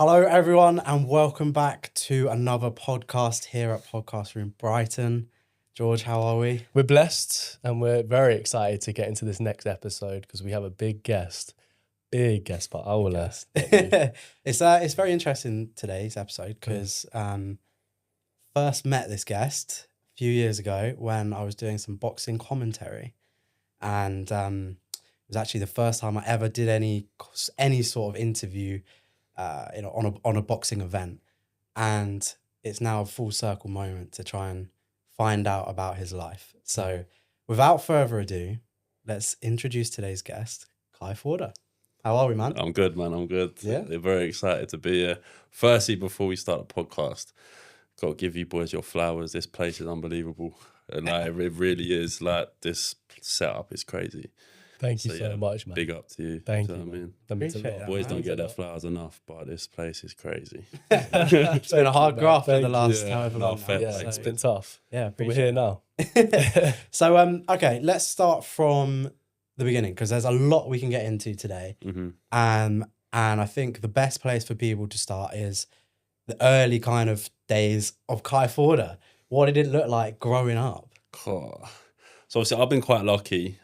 Hello, everyone, and welcome back to another podcast here at Podcast Room Brighton. George, how are we? We're blessed and we're very excited to get into this next episode because we have a big guest. But I will let you. It's very interesting, today's episode, because first met this guest a few years ago when I was doing some boxing commentary, and it was actually the first time I ever did any sort of interview on a boxing event, and it's now a full circle moment to try and find out about his life. So without further ado, let's introduce today's guest, Kai Forder. How are we, man? I'm good, man. I'm good. Yeah. They're very excited to be here. Firstly, before we start the podcast, got to give you boys your flowers. This place is unbelievable. And it really is. Like, this setup is crazy. Thank you so much, man. Big up to you. Thank you. What I mean? Appreciate that, Boys man. don't get their flowers enough, but this place is crazy. It's been a hard graft for the last you. however No, long. fair now, play. so- It's been tough. Yeah, But we're here now. So, okay, let's start from the beginning because there's a lot we can get into today. Mm-hmm. And I think the best place for people to start is the early kind of days of Kai Forder. What did it look like growing up? So obviously I've been quite lucky,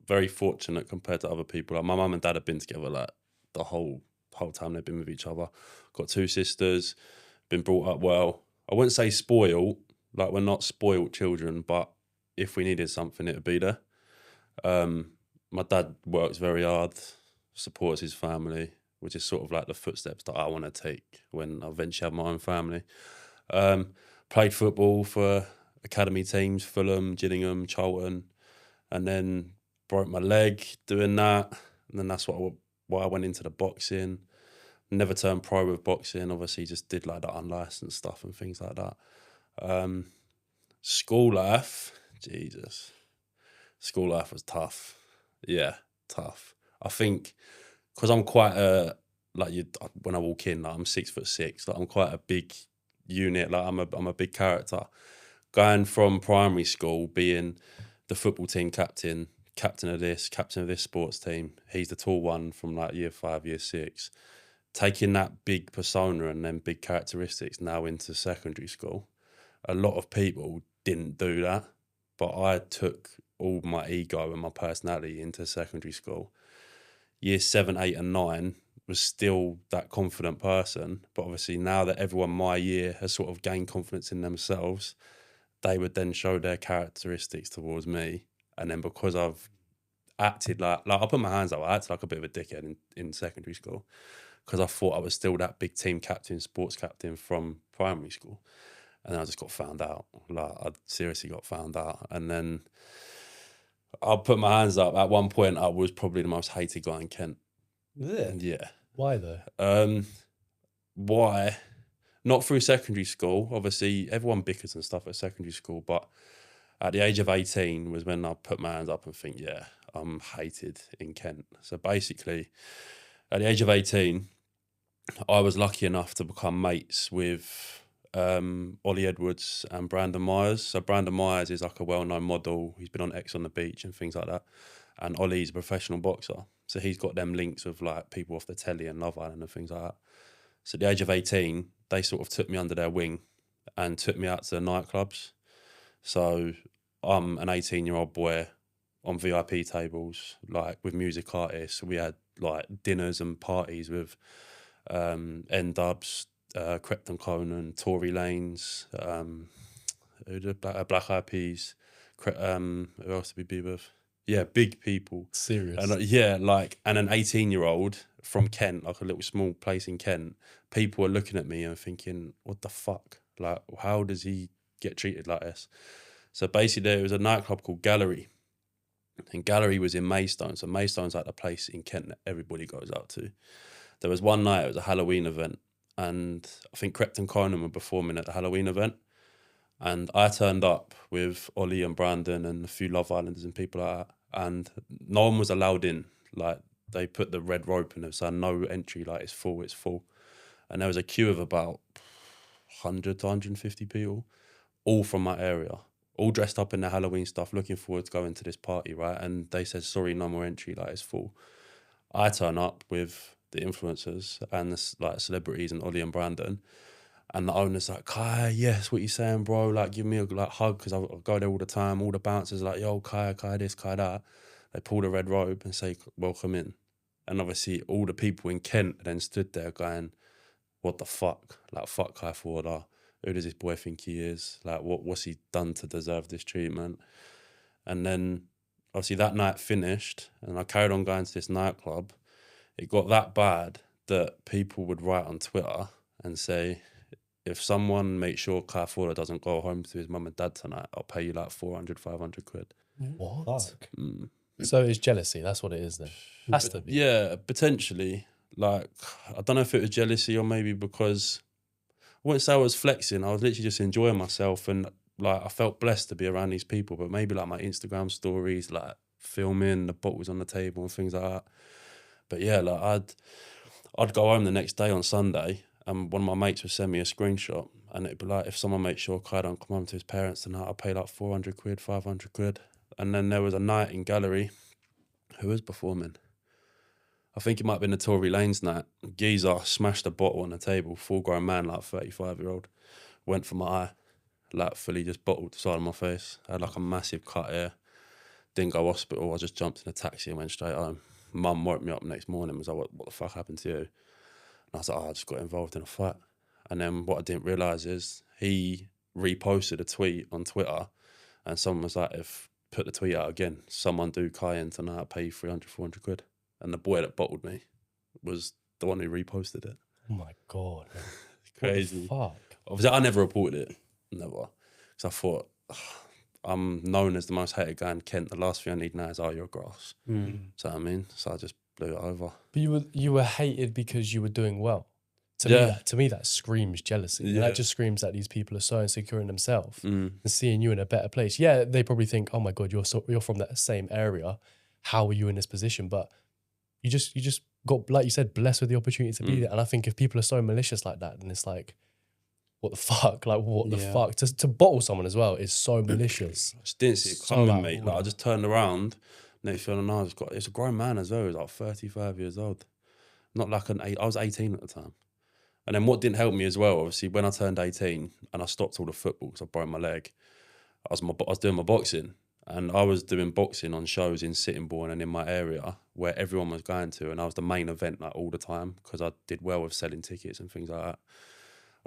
very fortunate compared to other people. Like, my mum and dad have been together like the whole time they've been with each other. Got two sisters, been brought up well. I wouldn't say spoiled, like we're not spoiled children, but if we needed something, it would be there. My dad works very hard, supports his family, which is sort of like the footsteps that I want to take when I eventually have my own family. Played football for academy teams, Fulham, Gillingham, Charlton, and then broke my leg doing that. And then that's why I went into the boxing. Never turned pro with boxing, obviously just did like the unlicensed stuff and things like that. School life, Jesus. School life was tough. Yeah, tough. I think because I'm quite when I walk in, like, I'm 6'6", like I'm quite a big unit, like I'm a big character. Going from primary school, being the football team captain of this sports team, he's the tall one from like year 5, year 6, taking that big persona and then big characteristics now into secondary school. A lot of people didn't do that, but I took all my ego and my personality into secondary school. Year 7, 8 and 9 was still that confident person, but obviously now that everyone my year has sort of gained confidence in themselves, they would then show their characteristics towards me. And then because I've acted like I put my hands up, I acted like a bit of a dickhead in secondary school because I thought I was still that big team captain, sports captain from primary school. And then I just got found out. Like, I seriously got found out. And then I put my hands up. At one point, I was probably the most hated guy in Kent. Was it? Yeah. Why though? Why? Not through secondary school. Obviously, everyone bickers and stuff at secondary school. But at the age of 18 was when I put my hands up and think, yeah, I'm hated in Kent. So basically, at the age of 18, I was lucky enough to become mates with Ollie Edwards and Brandon Myers. So Brandon Myers is like a well-known model. He's been on X on the Beach and things like that. And Ollie's a professional boxer. So he's got them links with like people off the telly and Love Island and things like that. So at the age of 18, they sort of took me under their wing and took me out to the nightclubs. So I'm an 18-year-old boy on VIP tables, like with music artists. We had like dinners and parties with N-Dubs, Crepton Conan, Tory Lanez, Black Eyed Peas, who else did we be with? Yeah, big people. Serious. And and an 18-year-old from Kent, like a little small place in Kent, people were looking at me and thinking, what the fuck? Like, how does he get treated like this? So basically there was a nightclub called Gallery. And Gallery was in Maidstone. So Maidstone's like the place in Kent that everybody goes out to. There was one night, it was a Halloween event. And I think Crepton Conan were performing at the Halloween event. And I turned up with Ollie and Brandon and a few Love Islanders and people like that. And no one was allowed in. Like, they put the red rope in there, so no entry, like it's full. And there was a queue of about 100 to 150 people, all from my area, all dressed up in their Halloween stuff, looking forward to going to this party, right? And they said, sorry, no more entry, like it's full. I turn up with the influencers and the like celebrities and Ollie and Brandon. And the owner's like, Kai, yes, what you saying, bro? Like, give me a like hug, because I go there all the time. All the bouncers are like, yo, Kai this, Kai that. They pull the red robe and say, welcome in. And obviously all the people in Kent then stood there going, what the fuck? Like, fuck Kai Forder. Who does this boy think he is? Like, what's he done to deserve this treatment? And then obviously that night finished and I carried on going to this nightclub. It got that bad that people would write on Twitter and say, if someone makes sure Kai Forder doesn't go home to his mum and dad tonight, I'll pay you like 400, 500 quid. What? Fuck. So it's jealousy. That's what it is then. Has to be. Yeah, potentially. Like, I don't know if it was jealousy or maybe because I wouldn't say I was flexing. I was literally just enjoying myself, and like I felt blessed to be around these people. But maybe like my Instagram stories, like filming the bottles on the table and things like that. But yeah, like I'd go home the next day on Sunday, and one of my mates would send me a screenshot, and it'd be like, if someone makes sure Kai don't come home to his parents tonight, I'll pay like 400 quid, 500 quid. And then there was a night in Gallery. Who was performing? I think it might have been the Tory Lanez night. Geezer smashed a bottle on the table, full-grown man, like 35-year-old. Went for my eye, like fully just bottled the side of my face. I had like a massive cut here. Didn't go hospital. I just jumped in a taxi and went straight home. Mum woke me up next morning, was like, what the fuck happened to you? And I was like, I just got involved in a fight. And then what I didn't realise is he reposted a tweet on Twitter and someone was like, put the tweet out again, someone do Kai in tonight, I'll pay you 300, 400 quid. And the boy that bottled me was the one who reposted it. Oh my God. Crazy. What the fuck? Obviously, I never reported it. Never. Because I thought, I'm known as the most hated guy in Kent. The last thing I need now is your grass. So I mean, so I just blew it over. But you were hated because you were doing well. Yeah. To me, that screams jealousy. Yeah. That just screams that these people are so insecure in themselves and seeing you in a better place. Yeah, they probably think, oh my God, you're from that same area. How are you in this position? But you just got, like you said, blessed with the opportunity to be there. And I think if people are so malicious like that, then it's like, what the fuck? Like, what the fuck? To bottle someone as well is so malicious. I just didn't see it So coming, like, mate. Like, I just turned around. Next thing I know, it's a grown man as well. He was like 35 years old. Not like I was 18 at the time. And then what didn't help me as well, obviously, when I turned 18 and I stopped all the football because I broke my leg, I was doing my boxing. And I was doing boxing on shows in Sittingbourne and in my area where everyone was going to. And I was the main event like all the time because I did well with selling tickets and things like that.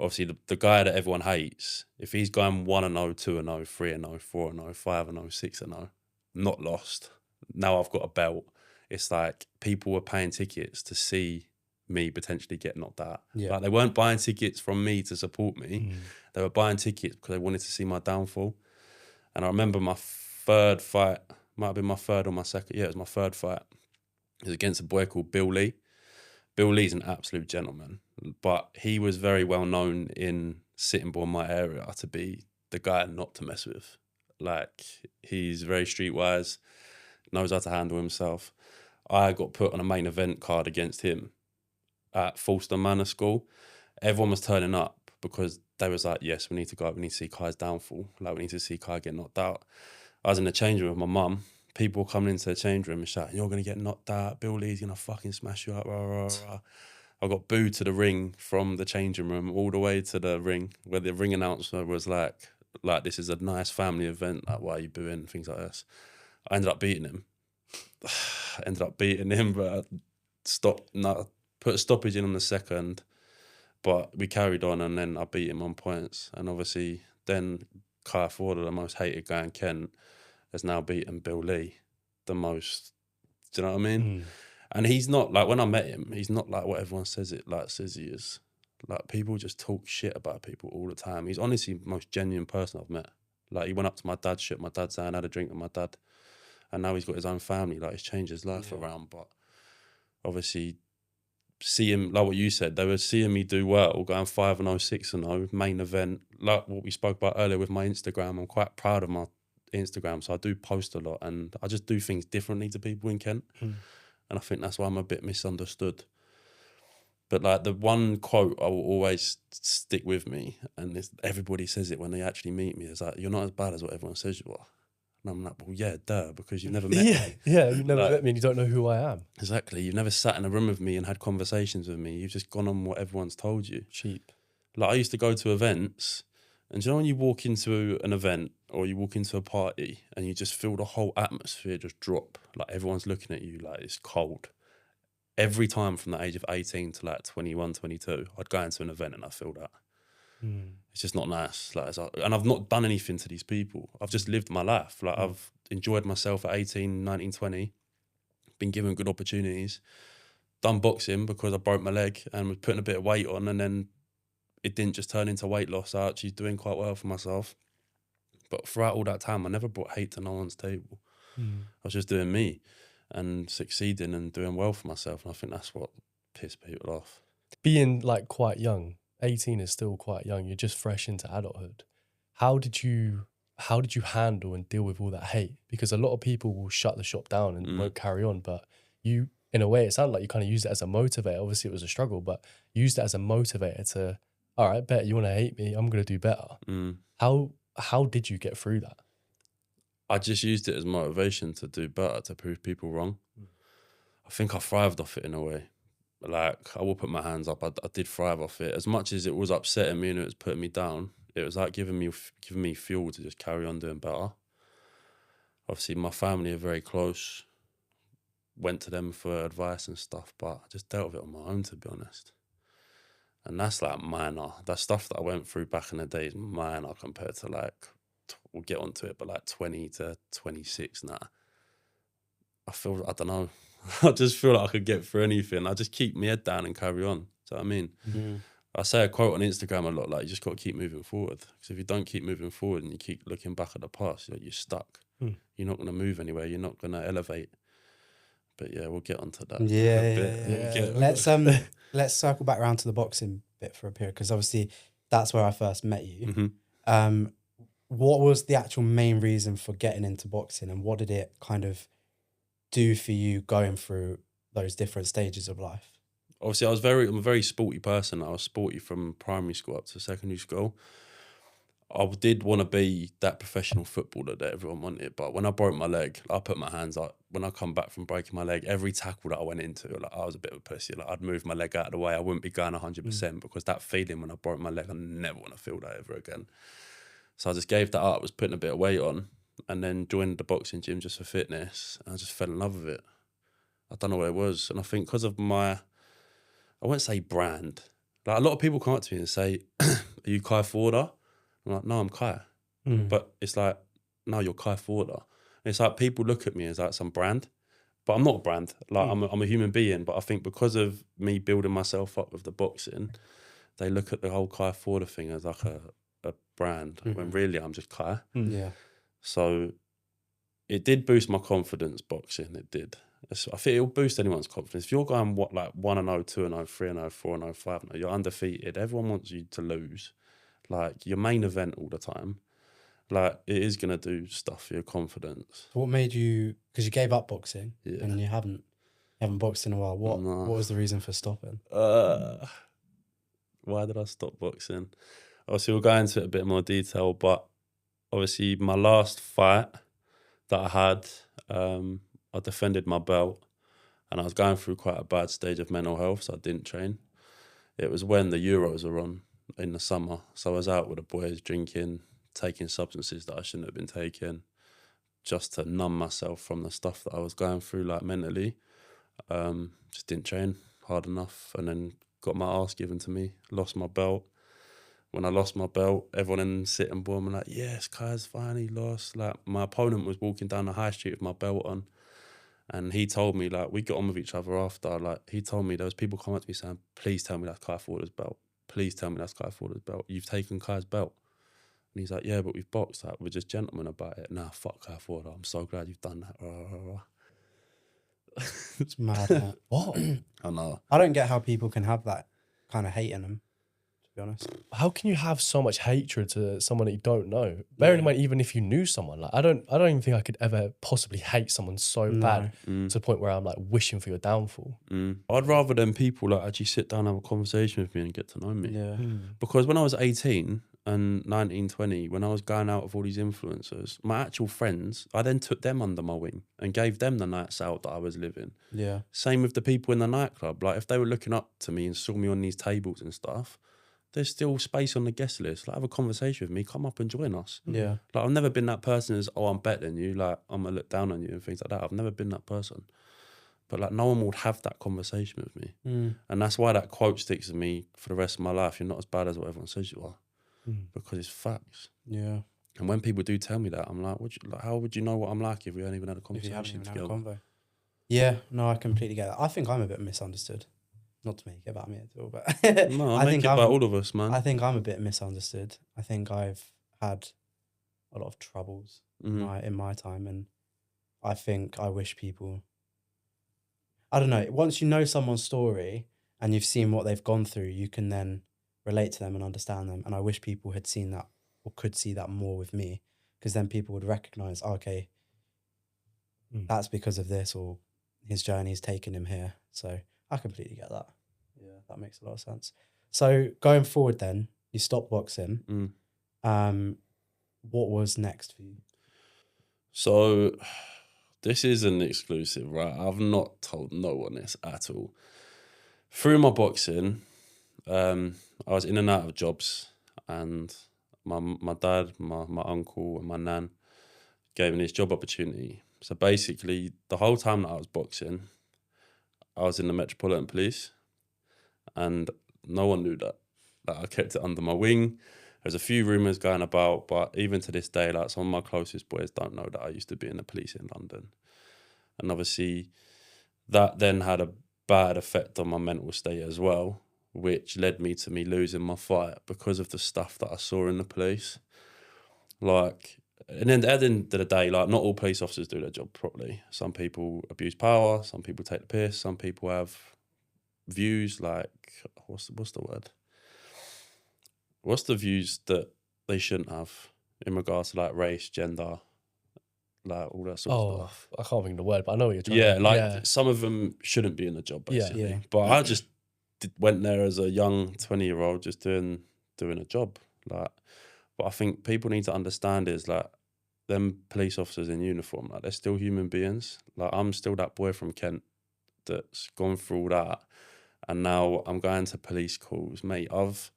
Obviously, the guy that everyone hates, if he's going 1-0, 2-0, 3-0, 4-0, 5-0, 6-0, not lost. Now I've got a belt. It's like people were paying tickets to see me potentially get knocked out. Yeah. Like they weren't buying tickets from me to support me. They were buying tickets because they wanted to see my downfall. And I remember my third fight, might have been my third or my second. Yeah, it was my third fight. It was against a boy called Bill Lee. Bill Lee's an absolute gentleman, but he was very well known in Sittingbourne, my area, to be the guy not to mess with. Like, he's very streetwise, knows how to handle himself. I got put on a main event card against him at Falston Manor School. Everyone was turning up because they was like, yes, we need to go up, we need to see Kai's downfall. Like, we need to see Kai get knocked out. I was in the change room with my mum. People were coming into the change room and shouting, you're going to get knocked out, Bill Lee's going to fucking smash you up, rah, rah, rah. I got booed to the ring from the changing room all the way to the ring, where the ring announcer was like, this is a nice family event, like, why are you booing, things like this. I ended up beating him. But I put a stoppage in on the second, but we carried on and then I beat him on points. And obviously then Kai Forder, the most hated guy in Kent, has now beaten Bill Lee, the most, do you know what I mean? And he's not, like, when I met him, he's not like what everyone says he is. Like, people just talk shit about people all the time. He's honestly the most genuine person I've met. Like, he went up to my dad, shook my dad's hand, had a drink with my dad. And now he's got his own family. Like, he's changed his life around. But obviously, see him, like what you said, they were seeing me do well, going 5-0, 6-0, main event. Like what we spoke about earlier with my Instagram, I'm quite proud of my Instagram. So I do post a lot and I just do things differently to people in Kent. And I think that's why I'm a bit misunderstood. But like the one quote I will always stick with me, and everybody says it when they actually meet me, is like, you're not as bad as what everyone says you are. And I'm like, well, yeah, duh, because you've never met me. Yeah, you've never met me and you don't know who I am. Exactly. You've never sat in a room with me and had conversations with me. You've just gone on what everyone's told you. Cheap. Like, I used to go to events, and do you know when you walk into an event or you walk into a party and you just feel the whole atmosphere just drop? Like, everyone's looking at you like it's cold. Every time from the age of 18 to like 21, 22, I'd go into an event and I feel that. It's just not nice. Like, and I've not done anything to these people. I've just lived my life. Like, I've enjoyed myself at 18, 19, 20, been given good opportunities, done boxing because I broke my leg and was putting a bit of weight on, and then it didn't just turn into weight loss. I actually doing quite well for myself. But throughout all that time, I never brought hate to no one's table. I was just doing me and succeeding and doing well for myself. And I think that's what pissed people off. Being like quite young, 18 is still quite young. You're just fresh into adulthood. How did you handle and deal with all that hate? Because a lot of people will shut the shop down and won't carry on. But you, in a way, it sounded like you kind of used it as a motivator. Obviously, it was a struggle, but you used it as a motivator to, all right, bet you want to hate me, I'm going to do better. How did you get through that? I just used it as motivation to do better, to prove people wrong. I think I thrived off it in a way. Like, I will put my hands up. I did thrive off it. As much as it was upsetting me and it was putting me down, it was like giving me fuel to just carry on doing better. Obviously, my family are very close. Went to them for advice and stuff, but I just dealt with it on my own, to be honest. And that's like minor. That stuff that I went through back in the day is minor compared to like, we'll get onto it, but like 20 to 26 now. I don't know. I just feel like I could get through anything. I just keep my head down and carry on. Do you know what I mean? I say a quote on Instagram a lot, like, you just got to keep moving forward. Because if you don't keep moving forward and you keep looking back at the past, you're stuck. You're not going to move anywhere. You're not going to elevate. But yeah, we'll get onto that. Yeah. Let's circle back around to the boxing bit for a period, because obviously that's where I first met you. What was the actual main reason for getting into boxing, and what did it kind of do for you going through those different stages of life? Obviously, I'm a very sporty person. I was sporty from primary school up to secondary school. I did want to be that professional footballer that everyone wanted, but when I broke my leg, I put my hands up. When I come back from breaking my leg, every tackle that I went into, like, I was a bit of a pussy. Like, I'd move my leg out of the way. I wouldn't be going 100% because that feeling when I broke my leg, I never want to feel that ever again. So I just gave that up. I was putting a bit of weight on, and then joined the boxing gym just for fitness. And I just fell in love with it. I don't know what it was. And I think because of my, I won't say brand. Like, a lot of people come up to me and say, are you Kai Forder? I'm like, no, I'm Kai. But it's like, no, you're Kai Forder. And it's like, people look at me as like some brand, but I'm not a brand. Like, I'm a human being. But I think because of me building myself up with the boxing, they look at the whole Kai Forder thing as like a brand, when really I'm just Kai. Yeah. So it did boost my confidence, boxing. It did. I think it'll boost anyone's confidence. If you're going 1-0, 2-0, 3-0, 4-0, 5-0, you're undefeated. Everyone wants you to lose. Like, your main event all the time. Like, it is going to do stuff for your confidence. What made you, because you gave up boxing and you haven't boxed in a while. What was the reason for stopping? Why did I stop boxing? Obviously, we'll go into it a bit more detail, but obviously my last fight that I had, I defended my belt, and I was going through quite a bad stage of mental health, so I didn't train. It was when the Euros were on in the summer, so I was out with the boys drinking, taking substances that I shouldn't have been taking, just to numb myself from the stuff that I was going through, like, mentally. Just didn't train hard enough, and then got my ass given to me, lost my belt. When I lost my belt, everyone in sitting board were like, yes, Kai's finally lost. Like, my opponent was walking down the high street with my belt on, and he told me, like, we got on with each other after. Like, he told me there was people coming up to me saying, please tell me that's Kai Forder's belt. Please tell me that's Kai Forder's belt. You've taken Kai's belt. And he's like, yeah, but we've boxed. Like, we're just gentlemen about it. Nah, fuck Kai Forder. I'm so glad you've done that. It's mad, man. What? I know. I don't get how people can have that kind of hate in them, to be honest. How can you have so much hatred to someone that you don't know? Bearing in mind, even if you knew someone, like, I don't even think I could ever possibly hate someone so bad to the point where I'm like wishing for your downfall. I'd rather them people like actually sit down and have a conversation with me and get to know me. Yeah. Because when I was 18, and 19, 20, when I was going out with all these influencers, my actual friends, I then took them under my wing and gave them the nights out that I was living. Yeah. Same with the people in the nightclub. Like, if they were looking up to me and saw me on these tables and stuff, there's still space on the guest list. Like, have a conversation with me. Come up and join us. Yeah. Like, I've never been that person who's, oh, I'm better than you. Like, I'm going to look down on you and things like that. I've never been that person. But, like, no one would have that conversation with me. And that's why that quote sticks with me for the rest of my life. You're not as bad as what everyone says you are. Because it's facts. Yeah. And when people do tell me that, I'm like, how would you know what I'm like if we haven't even had a If you conversation haven't even had a together? convo. Yeah, no, I completely get that. I think I'm a bit misunderstood. Not to make it about me at all, but No, I think about all of us, man. I think I'm a bit misunderstood. I think I've had a lot of troubles in my time, and I think I wish people, I don't know, once you know someone's story and you've seen what they've gone through, you can then relate to them and understand them. And I wish people had seen that or could see that more with me, because then people would recognize, okay, that's because of this, or his journey's taken him here. So I completely get that. Yeah, that makes a lot of sense. So going forward then, you stopped boxing. What was next for you? So this is an exclusive, right? I've not told no one this at all. Through my boxing, I was in and out of jobs, and my dad, my uncle and my nan gave me this job opportunity. So basically, the whole time that I was boxing, I was in the Metropolitan Police, and no one knew that. Like, I kept it under my wing. There's a few rumours going about, but even to this day, like, some of my closest boys don't know that I used to be in the police in London. And obviously, that then had a bad effect on my mental state as well, which led me to me losing my fight because of the stuff that I saw in the police. Like, and then at the end of the day, like, not all police officers do their job properly. Some people abuse power, some people take the piss, some people have views like, what's the word? What's the views that they shouldn't have in regards to, like, race, gender, like all that sort of stuff? I can't think of the word, but I know what you're trying to some of them shouldn't be in the job, basically. Yeah. But I just went there as a young 20-year-old just doing a job. Like, what I think people need to understand is, like, them police officers in uniform, like, they're still human beings. Like, I'm still that boy from Kent that's gone through all that, and now I'm going to police calls, mate. I've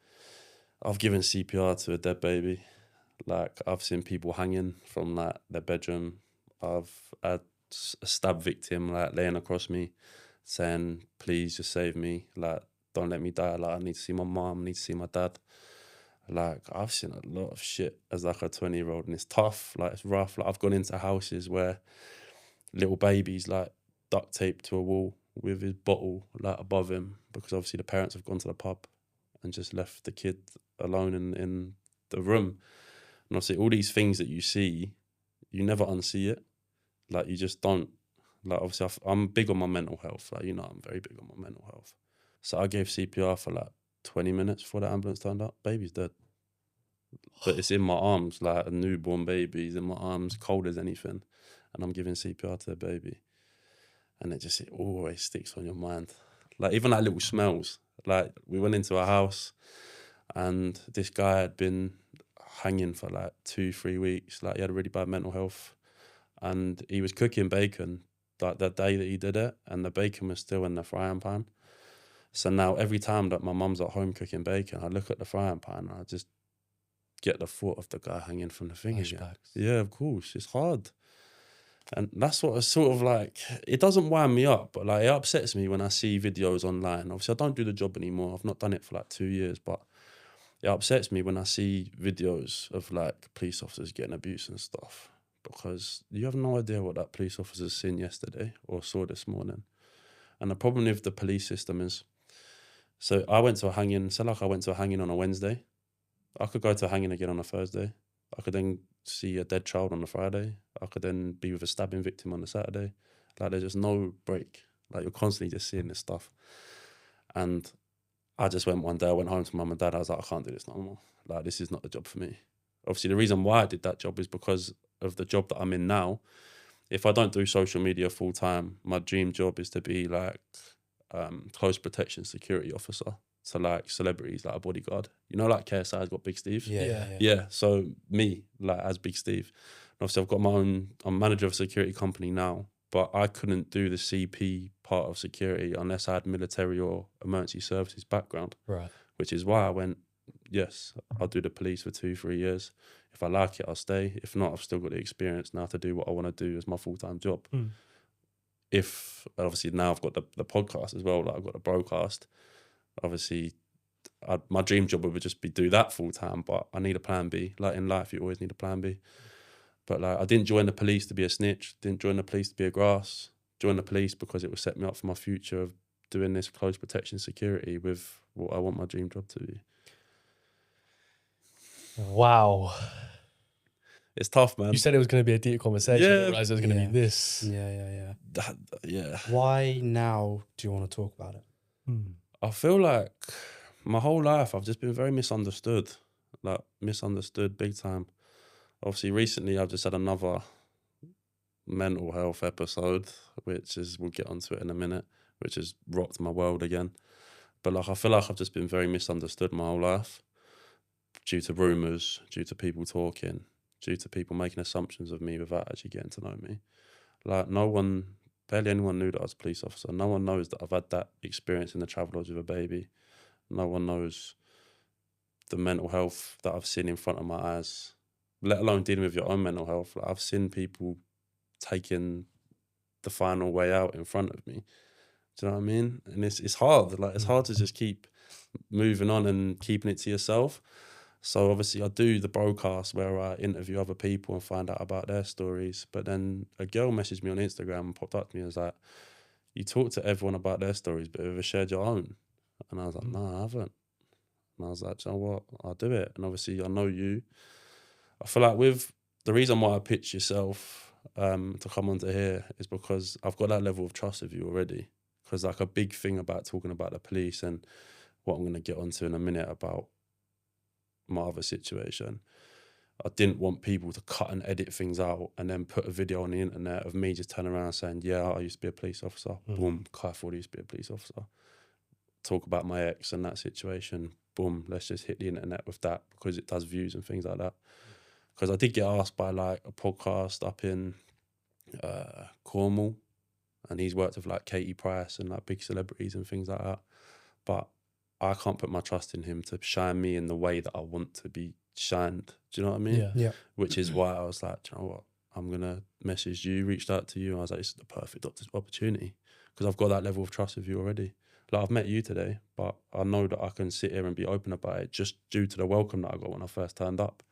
given CPR to a dead baby. Like, I've seen people hanging from, like, their bedroom. I've had a stab victim, like, laying across me saying, please just save me. Like, don't let me die. Like, I need to see my mom, I need to see my dad. Like, I've seen a lot of shit as, like, a 20-year-old, and it's tough. Like, it's rough. Like, I've gone into houses where little babies, like, duct taped to a wall with his bottle, like, above him, because obviously the parents have gone to the pub and just left the kid alone in the room. And obviously all these things that you see, you never unsee it. Like, you just don't. Like, obviously I'm big on my mental health. Like, you know, I'm very big on my mental health. So I gave CPR for like 20 minutes before the ambulance turned up. Baby's dead. But it's in my arms, like a newborn baby. It's in my arms, cold as anything. And I'm giving CPR to the baby. And it always sticks on your mind. Like, even like little smells. Like, we went into a house and this guy had been hanging for like 2-3 weeks. Like, he had a really bad mental health, and he was cooking bacon like the day that he did it, and the bacon was still in the frying pan. So now every time that my mum's at home cooking bacon, I look at the frying pan and I just get the thought of the guy hanging from the thing again. Yeah, of course, it's hard. And that's what I sort of like, it doesn't wind me up, but like, it upsets me when I see videos online. Obviously, I don't do the job anymore. I've not done it for like 2 years, but it upsets me when I see videos of like police officers getting abused and stuff, because you have no idea what that police officer's seen yesterday or saw this morning. And the problem with the police system is, so I went to a hanging, I went to a hanging on a Wednesday. I could go to a hanging again on a Thursday. I could then see a dead child on a Friday. I could then be with a stabbing victim on a Saturday. Like, there's just no break. Like, you're constantly just seeing this stuff. And I just went one day, I went home to mum and dad. I was like, I can't do this no more. Like, this is not the job for me. Obviously, the reason why I did that job is because of the job that I'm in now. If I don't do social media full time, my dream job is to be like close protection security officer. to like celebrities, like a bodyguard. You know, like KSI's got Big Steve. Yeah. So me, like as Big Steve. And obviously I've got my own, I'm manager of a security company now, but I couldn't do the CP part of security unless I had military or emergency services background. Right. Which is why I went, yes, I'll do the police for 2-3 years. If I like it, I'll stay. If not, I've still got the experience now to do what I want to do as my full-time job. If, obviously now I've got the podcast as well, like I've got the broadcast. Obviously, my dream job would just be do that full-time, but I need a plan B. Like in life, you always need a plan B. But like, I didn't join the police to be a snitch, didn't join the police to be a grass, joined the police because it would set me up for my future of doing this close protection security with what I want my dream job to be. Wow. It's tough, man. You said it was going to be a deep conversation. I didn't realize it was going to be this. Yeah. Why now do you want to talk about it? I feel like my whole life I've just been very misunderstood. Like misunderstood big time. Obviously recently I've just had another mental health episode, which is, we'll get onto it in a minute, which has rocked my world again. But like I feel like I've just been very misunderstood my whole life due to rumours, due to people talking, due to people making assumptions of me without actually getting to know me. Like barely anyone knew that I was a police officer. No one knows that I've had that experience in the Travelodge with a baby. No one knows the mental health that I've seen in front of my eyes, let alone dealing with your own mental health. Like I've seen people taking the final way out in front of me. Do you know what I mean? And it's hard. Like it's hard to just keep moving on and keeping it to yourself. So obviously I do the broadcast where I interview other people and find out about their stories. But then a girl messaged me on Instagram and popped up to me and was like, you talk to everyone about their stories, but have you ever shared your own? And I was like, no, I haven't. And I was like, you know what? I'll do it. And obviously I know you. I feel like with the reason why I pitched yourself to come onto here is because I've got that level of trust with you already. Because like a big thing about talking about the police and what I'm going to get onto in a minute about my other situation, I didn't want people to cut and edit things out and then put a video on the internet of me just turning around saying, yeah, I used to be a police officer. Boom, Kai Ford used to be a police officer. Talk about my ex and that situation. Boom, let's just hit the internet with that because it does views and things like that. Because I did get asked by like a podcast up in Cornwall, and he's worked with like Katie Price and like big celebrities and things like that. But I can't put my trust in him to shine me in the way that I want to be shined. Do you know what I mean? Yeah. Which is why I was like, do you know what? I'm going to message you, reached out to you. And I was like, this is the perfect opportunity because I've got that level of trust with you already. Like I've met you today, but I know that I can sit here and be open about it just due to the welcome that I got when I first turned up.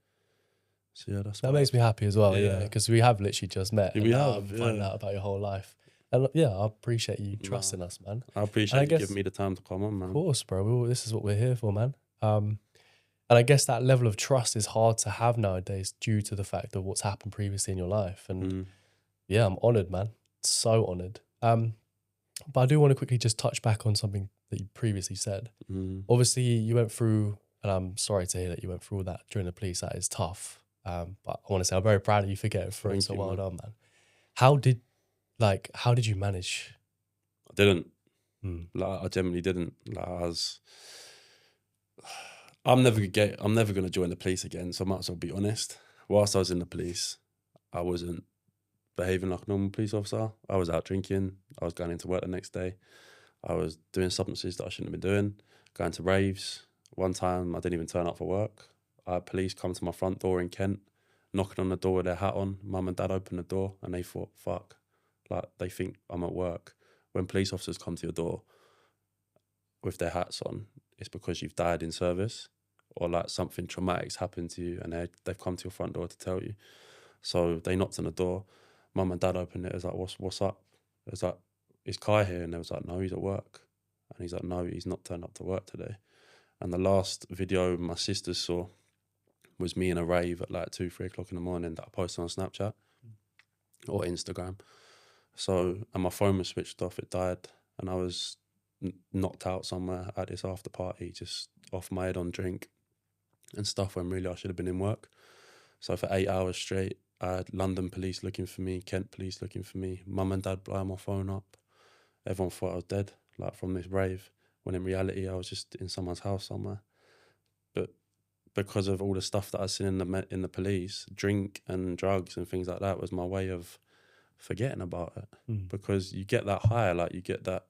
So yeah, that makes me happy as well. Yeah. Because we have literally just met. We have finding out about your whole life. And yeah, I appreciate you trusting us, man. I appreciate you giving me the time to come on, man. Of course, bro. This is what we're here for, man. And I guess that level of trust is hard to have nowadays due to the fact of what's happened previously in your life. And yeah, I'm honoured, man. So honoured. But I do want to quickly just touch back on something that you previously said. Obviously, you went through, and I'm sorry to hear that you went through all that during the police. That is tough. But I want to say I'm very proud of you for getting through it. So well done, man. How did you manage? I didn't. Like I generally didn't. Like I'm never going to join the police again. So I might as well be honest. Whilst I was in the police, I wasn't behaving like a normal police officer. I was out drinking. I was going into work the next day. I was doing substances that I shouldn't have been doing. Going to raves. One time I didn't even turn up for work. I had police come to my front door in Kent, knocking on the door with their hat on. Mum and Dad opened the door and they thought, fuck. Like they think I'm at work. When police officers come to your door with their hats on, it's because you've died in service or like something traumatic's happened to you and they've come to your front door to tell you. So they knocked on the door. Mum and Dad opened it. It was like, what's up? It was like, is Kai here? And they was like, no, he's at work. And he's like, no, he's not turned up to work today. And the last video my sisters saw was me in a rave at like 2-3 o'clock in the morning that I posted on Snapchat or Instagram. So, and my phone was switched off, it died, and I was knocked out somewhere at this after party, just off my head on drink and stuff when really I should have been in work. So for 8 hours straight, I had London police looking for me, Kent police looking for me, Mum and Dad blowing my phone up. Everyone thought I was dead, like from this rave. when in reality I was just in someone's house somewhere. But because of all the stuff that I'd seen in the police, drink and drugs and things like that was my way of forgetting about it. Because you get that high, like you get that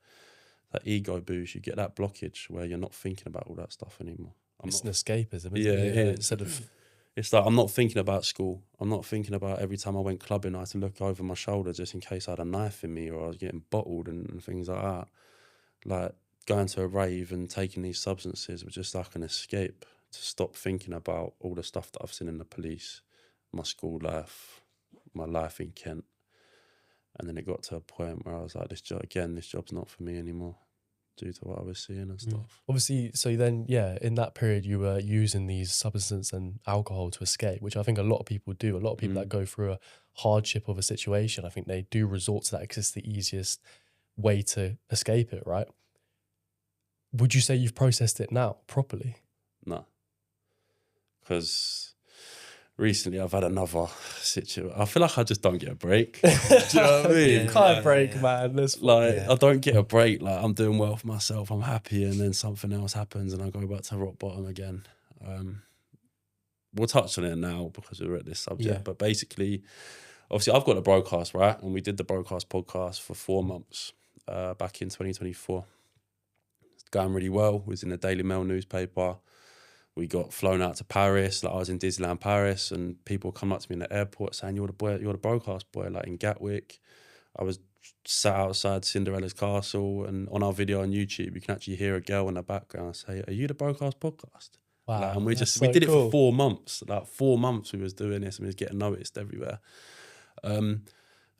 ego boost, you get that blockage where you're not thinking about all that stuff anymore. It's an escapism, isn't it? Yeah, instead of... It's like I'm not thinking about school. I'm not thinking about every time I went clubbing, I had to look over my shoulder just in case I had a knife in me or I was getting bottled and things like that. Like going to a rave and taking these substances was just like an escape to stop thinking about all the stuff that I've seen in the police, my school life, my life in Kent. And then it got to a point where I was like, this job's not for me anymore due to what I was seeing and stuff. Obviously, so then, in that period, you were using these substances and alcohol to escape, which I think a lot of people do. A lot of people that go through a hardship of a situation, I think they do resort to that because it's the easiest way to escape it, right? Would you say you've processed it now properly? No. Because recently I've had another situation. I feel like I just don't get a break. Do you know what I mean? You can't break, man. I don't get a break. Like I'm doing well for myself. I'm happy. And then something else happens and I go back to rock bottom again. We'll touch on it now because we're at this subject. Yeah. But basically, obviously I've got the broadcast, right? And we did the broadcast podcast for 4 months back in 2024. It's going really well. We was in the Daily Mail newspaper. We got flown out to Paris. Like I was in Disneyland Paris, and people come up to me in the airport saying, "You're the boy. You're the broadcast boy." Like in Gatwick, I was sat outside Cinderella's castle, and on our video on YouTube, you can actually hear a girl in the background say, "Are you the Broadcast Podcast?" Wow, like, and we did it for 4 months. Like 4 months, we was doing this, and we was getting noticed everywhere. And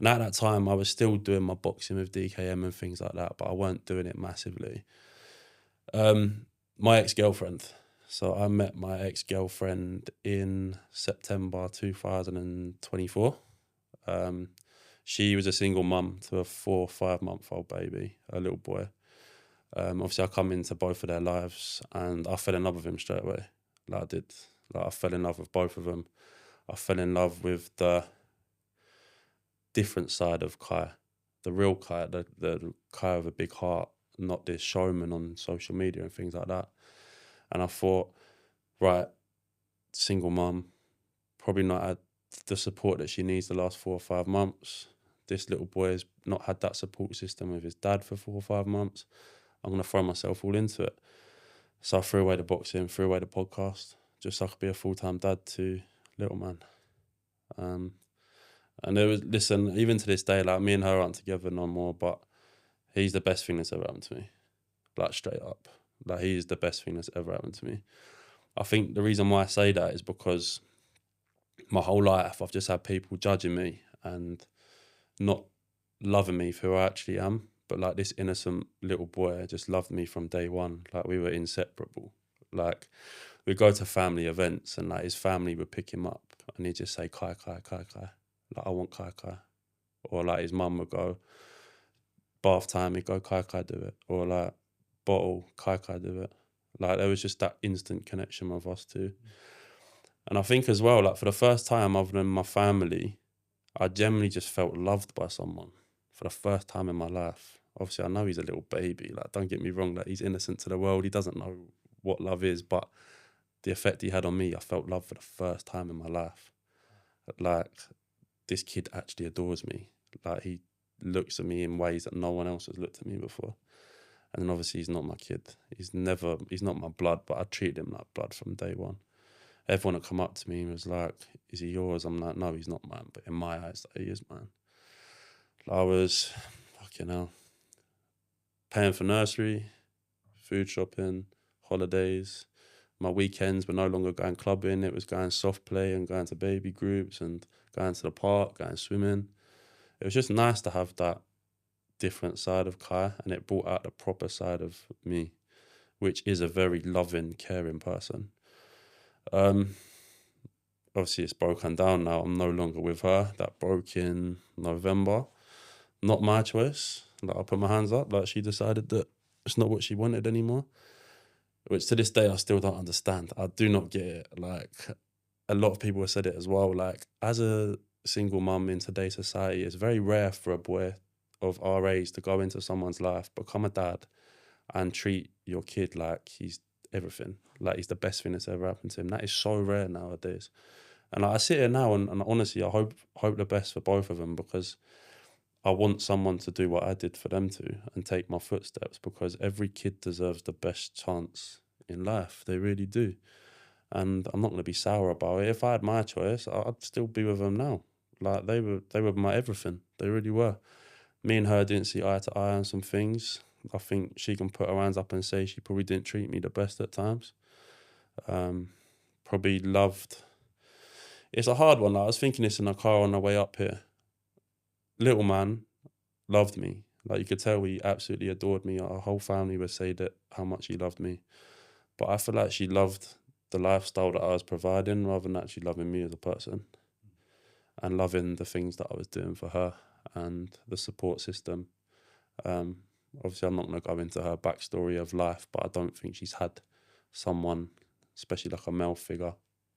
at that time, I was still doing my boxing with DKM and things like that, but I weren't doing it massively. My ex-girlfriend. So I met my ex-girlfriend in September 2024. She was a single mum to a 4 or 5 month old baby, a little boy. Obviously I come into both of their lives and I fell in love with him straight away. Like I did. Like I fell in love with both of them. I fell in love with the different side of Kai, the real Kai, the Kai with a big heart, not this showman on social media and things like that. And I thought, right, single mum, probably not had the support that she needs the last 4 or 5 months. This little boy has not had that support system with his dad for 4 or 5 months. I'm going to throw myself all into it. So I threw away the boxing, threw away the podcast, just so I could be a full-time dad to little man. And there was, listen, even to this day, like me and her aren't together no more, but he's the best thing that's ever happened to me. Like straight up. Like he is the best thing that's ever happened to me. I think the reason why I say that is because my whole life I've just had people judging me and not loving me for who I actually am. But like this innocent little boy just loved me from day one. Like we were inseparable. Like we'd go to family events and like his family would pick him up and he'd just say, Kai, Kai, Kai, Kai. Like I want Kai, Kai. Or like his mum would go, bath time, he'd go, Kai, Kai, do it. Or like, bottle, Kai, do it. Like there was just that instant connection with us two. And I think as well, like for the first time other than my family, I generally just felt loved by someone for the first time in my life. Obviously I know he's a little baby, like don't get me wrong, like he's innocent to the world, he doesn't know what love is, but the effect he had on me, I felt love for the first time in my life. Like this kid actually adores me. Like he looks at me in ways that no one else has looked at me before. And then obviously he's not my kid. He's not my blood, but I treated him like blood from day one. Everyone that come up to me was like, is he yours? I'm like, no, he's not mine. But in my eyes, he is mine. I was, paying for nursery, food shopping, holidays. My weekends were no longer going clubbing. It was going soft play and going to baby groups and going to the park, going swimming. It was just nice to have that different side of Kai, and it brought out the proper side of me, which is a very loving, caring person. Obviously it's broken down now. I'm no longer with her. That broke in November. Not my choice. Like I put my hands up. Like she decided that it's not what she wanted anymore, which to this day I still don't understand. I do not get it. Like a lot of people have said it as well. Like as a single mum in today's society, it's very rare for a boy of our age to go into someone's life, become a dad, and treat your kid like he's everything, like he's the best thing that's ever happened to him. That is so rare nowadays. And like, I sit here now and honestly, I hope the best for both of them, because I want someone to do what I did for them to and take my footsteps, because every kid deserves the best chance in life. They really do. And I'm not going to be sour about it. If I had my choice, I'd still be with them now. Like they were my everything. They really were. Me and her didn't see eye to eye on some things. I think she can put her hands up and say she probably didn't treat me the best at times. Probably loved. It's a hard one. Like, I was thinking this in the car on the way up here. Little man loved me. Like, you could tell he absolutely adored me. Our whole family would say that how much he loved me. But I feel like she loved the lifestyle that I was providing rather than actually loving me as a person and loving the things that I was doing for her and the support system. Obviously, I'm not going to go into her backstory of life, but I don't think she's had someone, especially like a male figure,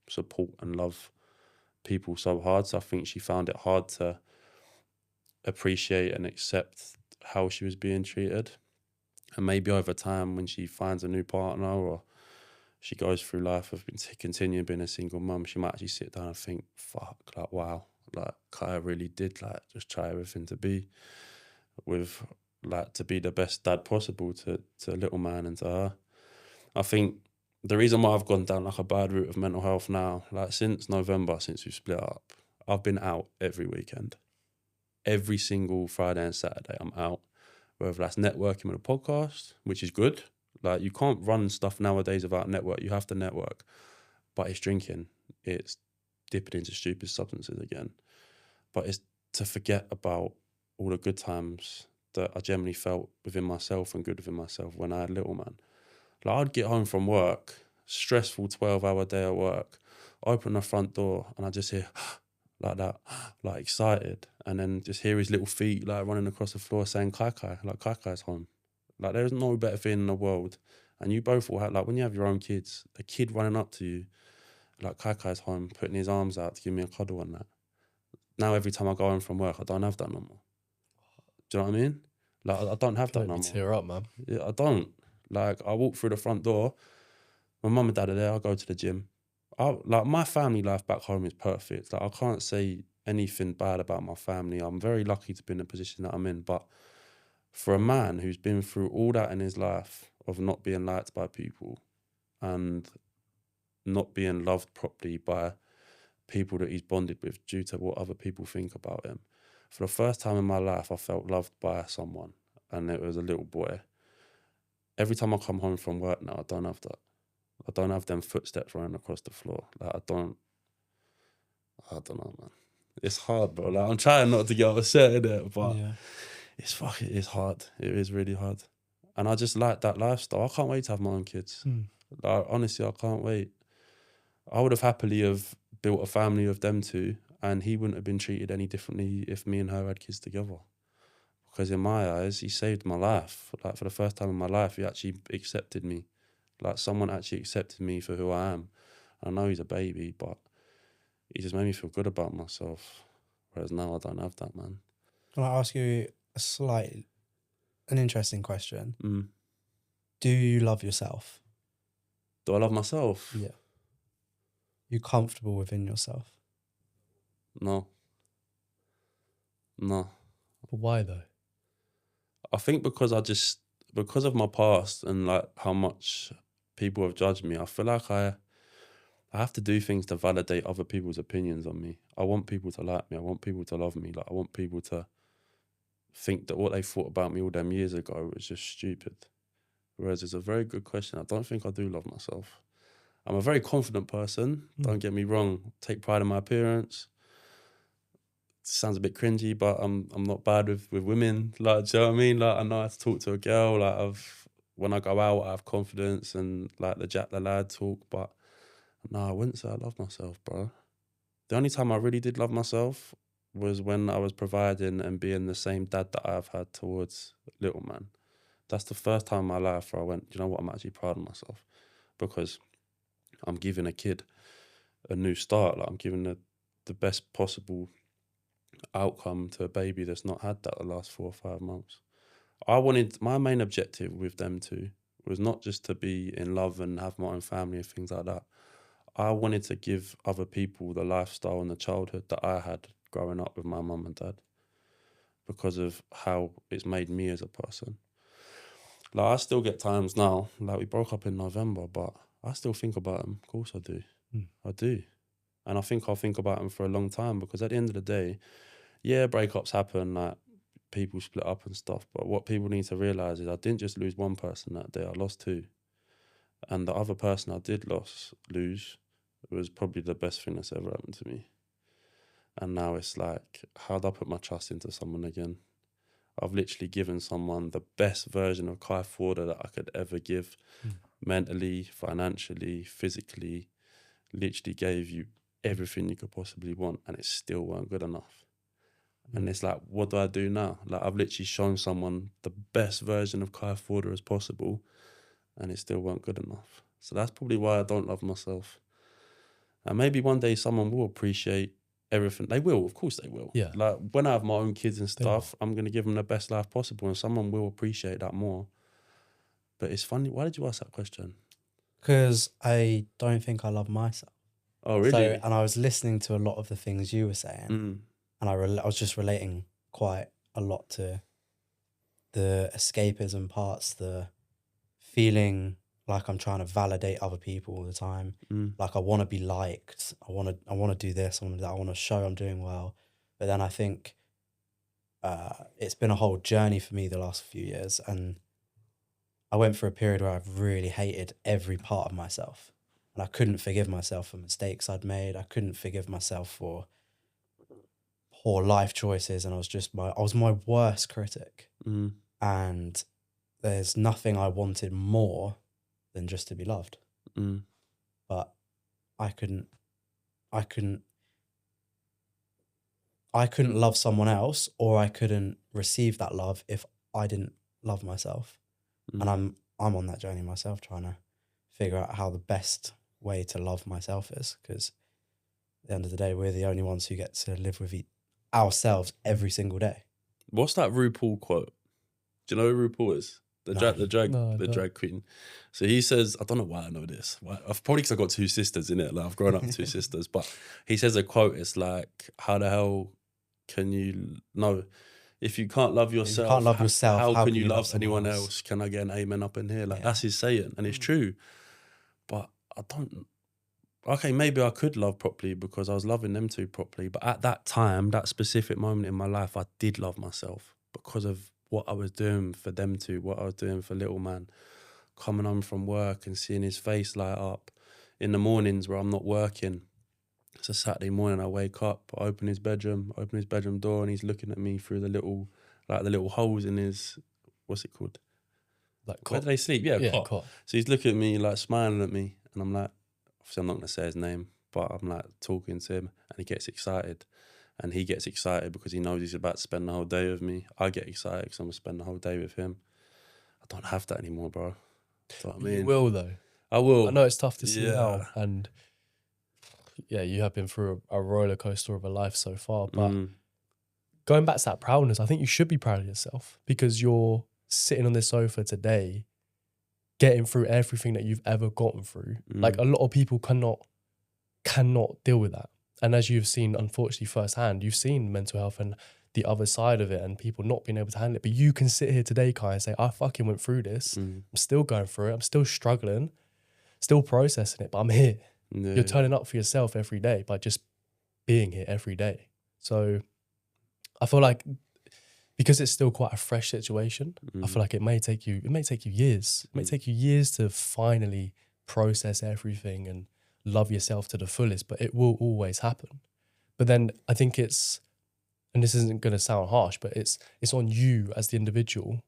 support and love people so hard. So I think she found it hard to appreciate and accept how she was being treated. And maybe over time, when she finds a new partner or she goes through life of continuing being a single mum, she might actually sit down and think, fuck, like, wow, like Kaya really did like just try everything to be with, like, to be the best dad possible to little man and to her. I think the reason why I've gone down like a bad route of mental health now, like since November, since we split up, I've been out every weekend. Every single Friday and Saturday I'm out, whether that's networking with a podcast, which is good. Like, you can't run stuff nowadays without network. You have to network. But it's drinking. It's dipping into stupid substances again. But it's to forget about all the good times that I generally felt within myself and good within myself when I had little man. Like, I'd get home from work, stressful 12-hour day at work, open the front door and I just hear like that, like excited. And then just hear his little feet like running across the floor saying Kai Kai, like Kai Kai's home. Like, there's no better feeling in the world. And you both will have, like, when you have your own kids, a kid running up to you, like Kai Kai's home, putting his arms out to give me a cuddle and that. Now, every time I go home from work, I don't have that no more. Do you know what I mean? Like, I don't have that no more. Tear up, man. Yeah, I don't. Like, I walk through the front door, my mum and dad are there, I go to the gym. Like, my family life back home is perfect. Like, I can't say anything bad about my family. I'm very lucky to be in the position that I'm in, but for a man who's been through all that in his life of not being liked by people and not being loved properly by people that he's bonded with due to what other people think about him. For the first time in my life, I felt loved by someone, and it was a little boy. Every time I come home from work now, I don't have that. I don't have them footsteps running across the floor. Like, I don't know, man. It's hard, bro. Like, I'm trying not to get upset in it, but Yeah. it's hard. It is really hard. And I just like that lifestyle. I can't wait to have my own kids. Like, honestly, I can't wait. I would have happily have built a family of them two, and he wouldn't have been treated any differently if me and her had kids together. Because in my eyes, he saved my life. Like, for the first time in my life, he actually accepted me. Like, someone actually accepted me for who I am. I know he's a baby, but he just made me feel good about myself. Whereas now I don't have that, man. Can I ask you an interesting question? Mm. Do you love yourself? Do I love myself? Yeah. You comfortable within yourself? No. But why though? I think because of my past and like how much people have judged me, I feel like I have to do things to validate other people's opinions on me. I want people to like me. I want people to love me. Like, I want people to think that what they thought about me all them years ago was just stupid. Whereas it's a very good question. I don't think I do love myself. I'm a very confident person. Don't get me wrong. Take pride in my appearance. Sounds a bit cringy, but I'm not bad with women. Like, do you know what I mean? Like, I know how to talk to a girl. Like, when I go out, I have confidence and like the Jack the Lad talk. But no, I wouldn't say I love myself, bro. The only time I really did love myself was when I was providing and being the same dad that I've had towards little man. That's the first time in my life where I went, you know what, I'm actually proud of myself, because I'm giving a kid a new start. Like, I'm giving the best possible outcome to a baby that's not had that the last 4 or 5 months. my main objective with them two was not just to be in love and have my own family and things like that. I wanted to give other people the lifestyle and the childhood that I had growing up with my mum and dad, because of how it's made me as a person. Like, I still get times now, like we broke up in November, but I still think about them. Of course I do. I do. And I think I'll think about them for a long time, because at the end of the day, yeah, breakups happen, like people split up and stuff. But what people need to realise is I didn't just lose one person that day, I lost two. And the other person I did lose was probably the best thing that's ever happened to me. And now it's like, how'd I put my trust into someone again? I've literally given someone the best version of Kai Forder that I could ever give, mentally, financially, physically. Literally gave you everything you could possibly want, and it still weren't good enough. And it's like, what do I do now? Like, I've literally shown someone the best version of Kai Forder as possible, and it still weren't good enough. So that's probably why I don't love myself. And maybe one day someone will appreciate everything. They will, of course they will. Yeah. Like, when I have my own kids and stuff, I'm going to give them the best life possible, and someone will appreciate that more. But it's funny, why did you ask that question? Because I don't think I love myself. Oh, really? So, and I was listening to a lot of the things you were saying, and I was just relating quite a lot to the escapism parts, the feeling like I'm trying to validate other people all the time. Like, I want to be liked. I want to do this. I want to show I'm doing well. But then I think it's been a whole journey for me the last few years, and I went through a period where I've really hated every part of myself, and I couldn't forgive myself for mistakes I'd made. I couldn't forgive myself for poor life choices, and I was my worst critic. And there's nothing I wanted more than just to be loved. But I couldn't love someone else, or I couldn't receive that love if I didn't love myself. And I'm on that journey myself, trying to figure out how the best way to love myself is, because at the end of the day, we're the only ones who get to live with ourselves every single day. What's that RuPaul quote? Do you know who RuPaul is? The drag queen. So he says, I don't know why I know this. Probably because I've got two sisters in it. Like, I've grown up with two sisters. But he says a quote. It's like, how the hell can you know? If you can't love yourself, how can you love anyone else? Can I get an amen up in here? Like, that's his saying, and it's true. But I don't. Okay, maybe I could love properly because I was loving them two properly. But at that time, that specific moment in my life, I did love myself because of what I was doing for them two, what I was doing for little man. Coming home from work and seeing his face light up in the mornings where I'm not working. It's a Saturday morning, I wake up, I open his bedroom door, and he's looking at me through the little holes in his, what's it called? Like, where do they sleep? Yeah, cot. So he's looking at me, like, smiling at me, and I'm like, obviously I'm not going to say his name, but I'm like talking to him, and he gets excited. And he gets excited because he knows he's about to spend the whole day with me. I get excited because I'm going to spend the whole day with him. I don't have that anymore, bro. You know what I mean? You will, though. I will. I know it's tough to see now, and yeah, you have been through a roller coaster of a life so far. But going back to that proudness, I think you should be proud of yourself because you're sitting on this sofa today, getting through everything that you've ever gotten through. Like, a lot of people cannot deal with that. And as you've seen, unfortunately, firsthand, you've seen mental health and the other side of it and people not being able to handle it. But you can sit here today, Kai, and say, I fucking went through this. I'm still going through it. I'm still struggling, still processing it, but I'm here. Yeah. You're turning up for yourself every day by just being here every day. So I feel like because it's still quite a fresh situation, I feel like it may take you years. It may take you years to finally process everything and love yourself to the fullest, but it will always happen. But then I think it's, and this isn't going to sound harsh, but it's on you as the individual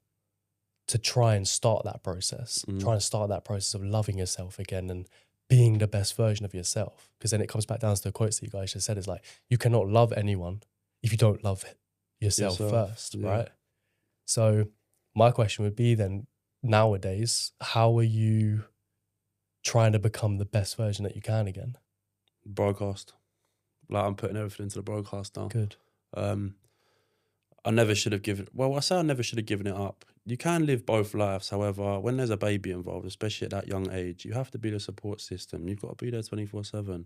to try and start that process, of loving yourself again and being the best version of yourself. Because then it comes back down to the quotes that you guys just said, is like, you cannot love anyone if you don't love yourself first, right? So my question would be then, nowadays, how are you trying to become the best version that you can again? Broadcast. Like, I'm putting everything into the broadcast now. Good. I never should have given... Well, I say I never should have given it up. you can live both lives. However, when there's a baby involved, especially at that young age, you have to be the support system. You've got to be there 24/7.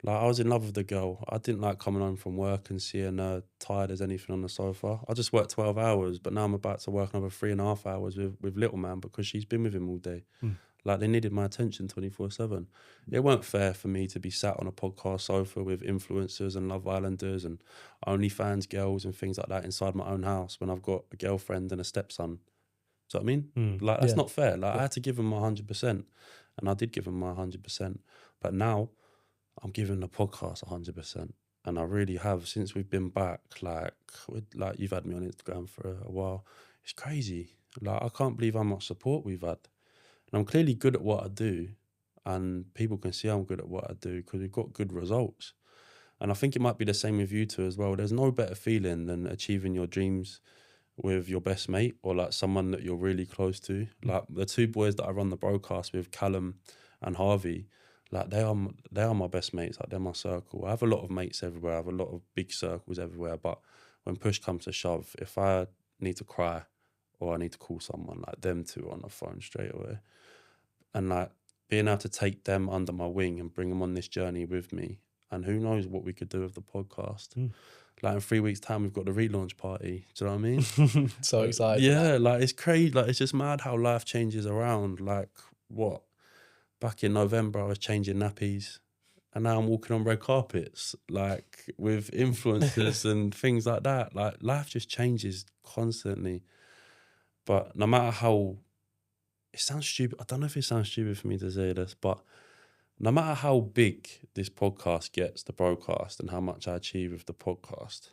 Like, I was in love with the girl. I didn't like coming home from work and seeing her tired as anything on the sofa. I just worked 12 hours, but now I'm about to work another 3.5 hours with little man because she's been with him all day. Like, they needed my attention 24/7. It weren't fair for me to be sat on a podcast sofa with influencers and Love Islanders and OnlyFans girls and things like that inside my own house when I've got a girlfriend and a stepson. Do you know what I mean? Like, that's not fair. Like, I had to give him my 100%, and I did give him my 100%. But now I'm giving the podcast 100%, and I really have since we've been back. Like you've had me on Instagram for a while. It's crazy. Like, I can't believe how much support we've had. And I'm clearly good at what I do, and people can see I'm good at what I do because we've got good results. And I think it might be the same with you two as well. There's no better feeling than achieving your dreams with your best mate or like someone that you're really close to. Like the two boys that I run the broadcast with, Callum and Harvey, like they are my best mates. Like, they're my circle. I have a lot of mates everywhere. I have a lot of big circles everywhere. But when push comes to shove, if I need to cry or I need to call someone, like, them two are on the phone straight away. And like being able to take them under my wing and bring them on this journey with me. And who knows what we could do with the podcast. Like, in 3 weeks' time, we've got the relaunch party. Do you know what I mean? So excited. Yeah, like, it's crazy. Like, it's just mad how life changes around. Like, what? Back in November, I was changing nappies. And now I'm walking on red carpets, like, with influencers and things like that. Like, life just changes constantly. But no matter how... It sounds stupid. I don't know if it sounds stupid for me to say this, but no matter how big this podcast gets, the broadcast, and how much I achieve with the podcast,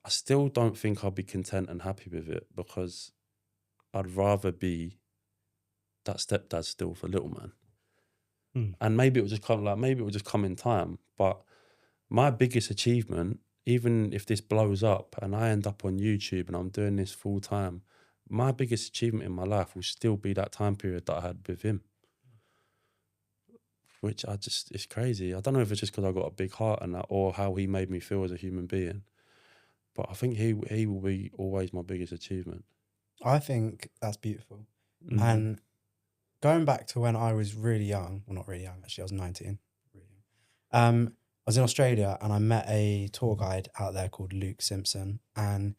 I still don't think I'll be content and happy with it, because I'd rather be that stepdad still for little man. And maybe it will just come in time. But my biggest achievement, even if this blows up and I end up on YouTube and I'm doing this full time, my biggest achievement in my life will still be that time period that I had with him. Which it's crazy. I don't know if it's just because I got a big heart and that, or how he made me feel as a human being. But I think he will be always my biggest achievement. I think that's beautiful. And going back to when I was really young, well, not really young, actually, I was 19. I was in Australia and I met a tour guide out there called Luke Simpson. And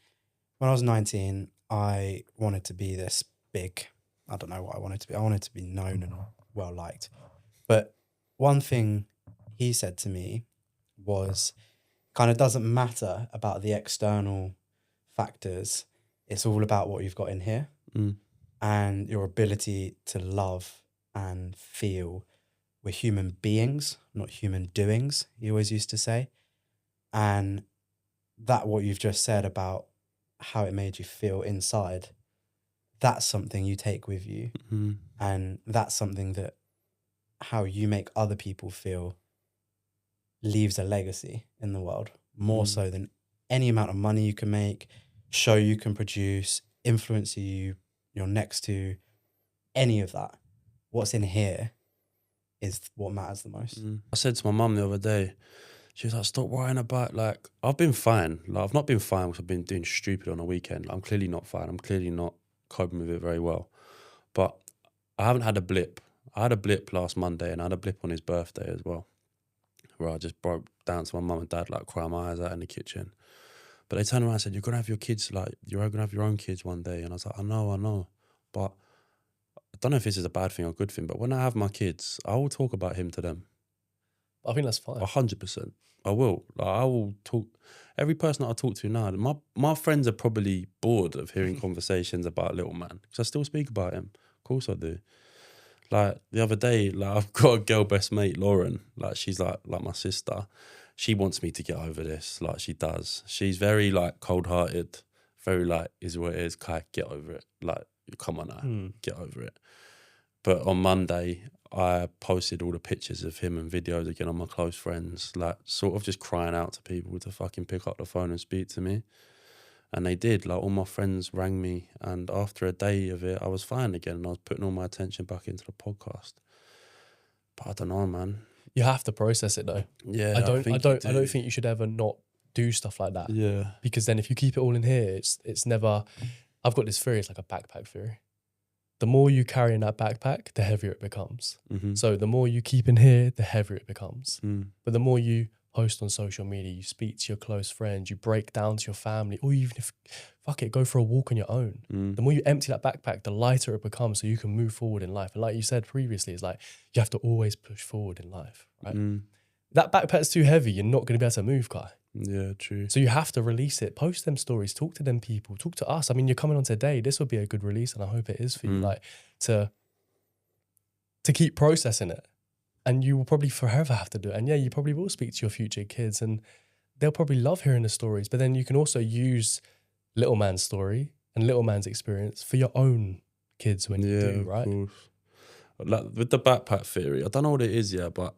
when I was 19, I wanted to be this big, I don't know what I wanted to be. I wanted to be known and well liked. But one thing he said to me was, kind of doesn't matter about the external factors. It's all about what you've got in here and your ability to love and feel. We're human beings, not human doings, he always used to say. And that what you've just said about how it made you feel inside, that's something you take with you. And that's something that how you make other people feel leaves a legacy in the world, more so than any amount of money you can make, show you can produce, influence you're next to, any of that. What's in here is what matters the most. I said to my mum the other day, she was like, stop worrying about, like, I've been fine. Like, I've not been fine because I've been doing stupid on a weekend. Like, I'm clearly not fine. I'm clearly not coping with it very well. But I haven't had a blip. I had a blip last Monday, and I had a blip on his birthday as well, where I just broke down to my mum and dad, like, crying my eyes out in the kitchen. But they turned around and said, you're going to have your kids, like, you're going to have your own kids one day. And I was like, I know. But I don't know if this is a bad thing or a good thing, but when I have my kids, I will talk about him to them. I think that's fine. 100%. I will. Like, I will talk. Every person that I talk to now, my friends are probably bored of hearing conversations about little man, because I still speak about him. Of course I do. Like, the other day, like, I've got a girl best mate, Lauren. Like, she's like my sister. She wants me to get over this. Like, she does. She's very, like, cold-hearted. Very, like, is what it is. Kai, get over it. Like, come on now, get over it. But on Monday, I posted all the pictures of him and videos again on my close friends, like, sort of just crying out to people to fucking pick up the phone and speak to me. And they did. Like, all my friends rang me, and after a day of it, I was fine again, and I was putting all my attention back into the podcast. But I don't know, man. You have to process it though. Yeah, I don't think you should ever not do stuff like that. Yeah. Because then if you keep it all in here, it's never, I've got this theory, it's like a backpack theory. The more you carry in that backpack, the heavier it becomes. Mm-hmm. So the more you keep in here, the heavier it becomes. Mm. But the more you post on social media, you speak to your close friends, you break down to your family, or even if, fuck it, go for a walk on your own. The more you empty that backpack, the lighter it becomes so you can move forward in life. And like you said previously, it's like you have to always push forward in life, right? That backpack's too heavy, you're not going to be able to move, Kai. Yeah, true. So you have to release it, post them stories, talk to them people, talk to us. I mean, you're coming on today. This would be a good release, and I hope it is for you, like to keep processing it. And you will probably forever have to do it. And yeah, you probably will speak to your future kids and they'll probably love hearing the stories. But then you can also use little man's story and little man's experience for your own kids when you do, right? Of course. Like with the backpack theory, I don't know what it is yet, but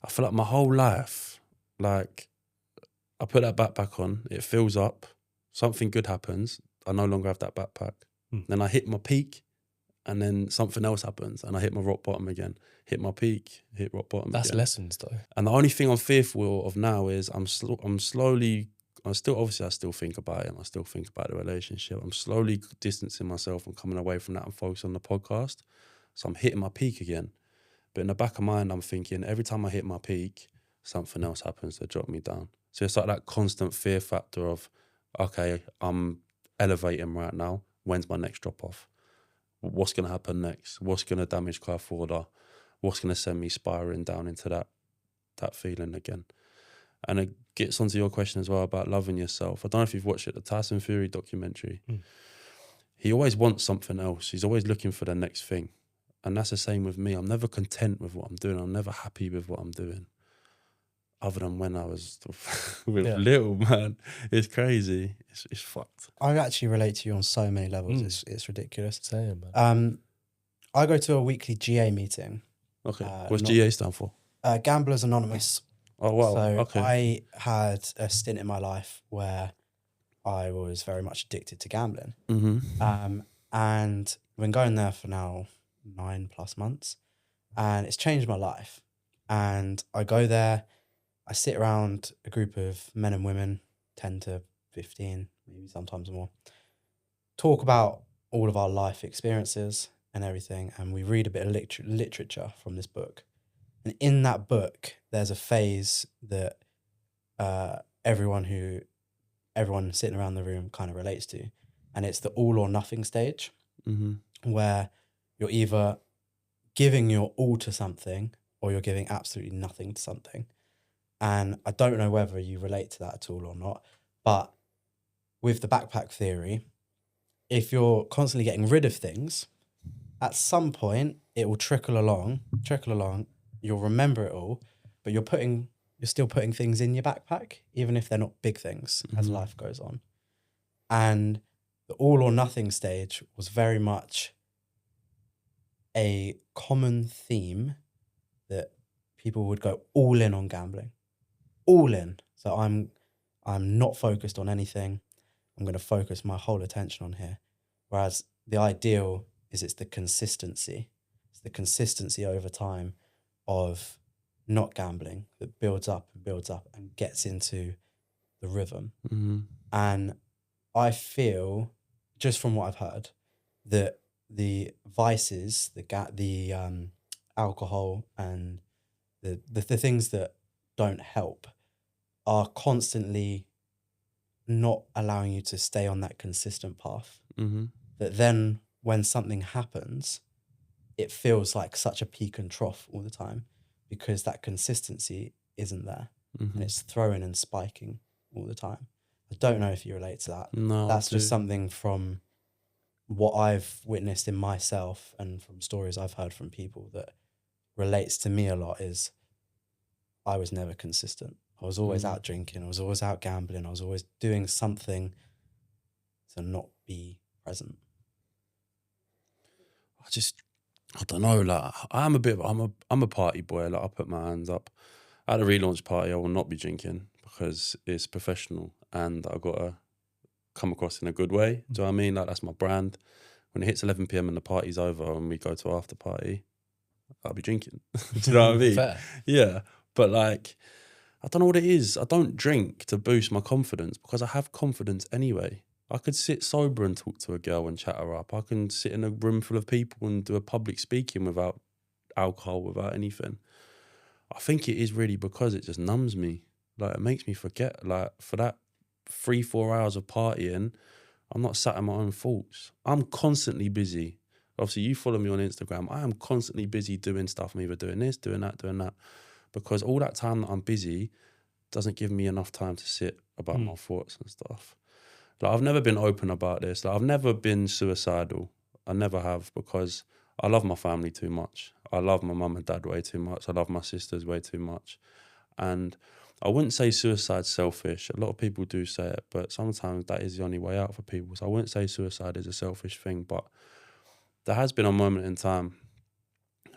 I feel like my whole life, like I put that backpack on, it fills up, something good happens, I no longer have that backpack. Then I hit my peak and then something else happens and I hit my rock bottom again. Hit my peak, hit rock bottom That's again. lessons though. And the only thing I'm fearful of now is I still think about it and I still think about the relationship. I'm slowly distancing myself and coming away from that and focus on the podcast. So I'm hitting my peak again. But in the back of my mind, I'm thinking every time I hit my peak, something else happens to drop me down. So it's like that constant fear factor of, okay, I'm elevating right now. When's my next drop off? What's going to happen next? What's going to damage Clive Forder? What's going to send me spiraling down into that feeling again? And it gets onto your question as well about loving yourself. I don't know if you've watched it, the Tyson Fury documentary. He always wants something else. He's always looking for the next thing. And that's the same with me. I'm never content with what I'm doing. I'm never happy with what I'm doing. Other than when I was little, man. It's crazy. It's fucked. I actually relate to you on so many levels. It's ridiculous. Same, man. I go to a weekly GA meeting. Okay. What's GA stand for? Gamblers Anonymous. Oh, wow. So okay. I had a stint in my life where I was very much addicted to gambling. And I've been going there for now 9+ months. And it's changed my life. And I go there, I sit around a group of men and women, 10 to 15, maybe sometimes more, talk about all of our life experiences and everything. And we read a bit of literature from this book. And in that book, there's a phase that everyone sitting around the room kind of relates to. And it's the all or nothing stage, where you're either giving your all to something or you're giving absolutely nothing to something. And I don't know whether you relate to that at all or not, but with the backpack theory, if you're constantly getting rid of things, at some point it will trickle along, you'll remember it all, but you're still putting things in your backpack, even if they're not big things, as life goes on. And the all or nothing stage was very much a common theme that people would go all in on gambling. All in. So I'm not focused on anything. I'm going to focus my whole attention on here. Whereas the ideal is it's the consistency. It's the consistency over time of not gambling that builds up and gets into the rhythm. And I feel, just from what I've heard, that the vices, the alcohol and the things that don't help are constantly not allowing you to stay on that consistent path. That then when something happens, it feels like such a peak and trough all the time because that consistency isn't there. And it's throwing and spiking all the time. I don't know if you relate to that. No, that's just something from what I've witnessed in myself and from stories I've heard from people that relates to me a lot is I was never consistent. I was always out drinking. I was always out gambling. I was always doing something to not be present. I don't know. Like I'm a party boy. Like I put my hands up. At a relaunch party, I will not be drinking because it's professional and I gotta come across in a good way. Do you know what I mean? Like that's my brand. When it hits 11 p.m. and the party's over and we go to after party, I'll be drinking. Do you know what I mean? Fair. Yeah. But like, I don't know what it is. I don't drink to boost my confidence because I have confidence anyway. I could sit sober and talk to a girl and chat her up. I can sit in a room full of people and do a public speaking without alcohol, without anything. I think it is really because it just numbs me. Like, it makes me forget. Like, for that 3-4 hours of partying, I'm not sat in my own thoughts. I'm constantly busy. Obviously, you follow me on Instagram. I am constantly busy doing stuff. I'm either doing this, doing that. Because all that time that I'm busy doesn't give me enough time to sit about my thoughts and stuff. Like, I've never been open about this. Like, I've never been suicidal. I never have, because I love my family too much. I love my mum and dad way too much. I love my sisters way too much. And I wouldn't say suicide's selfish. A lot of people do say it, but sometimes that is the only way out for people. So I wouldn't say suicide is a selfish thing, but there has been a moment in time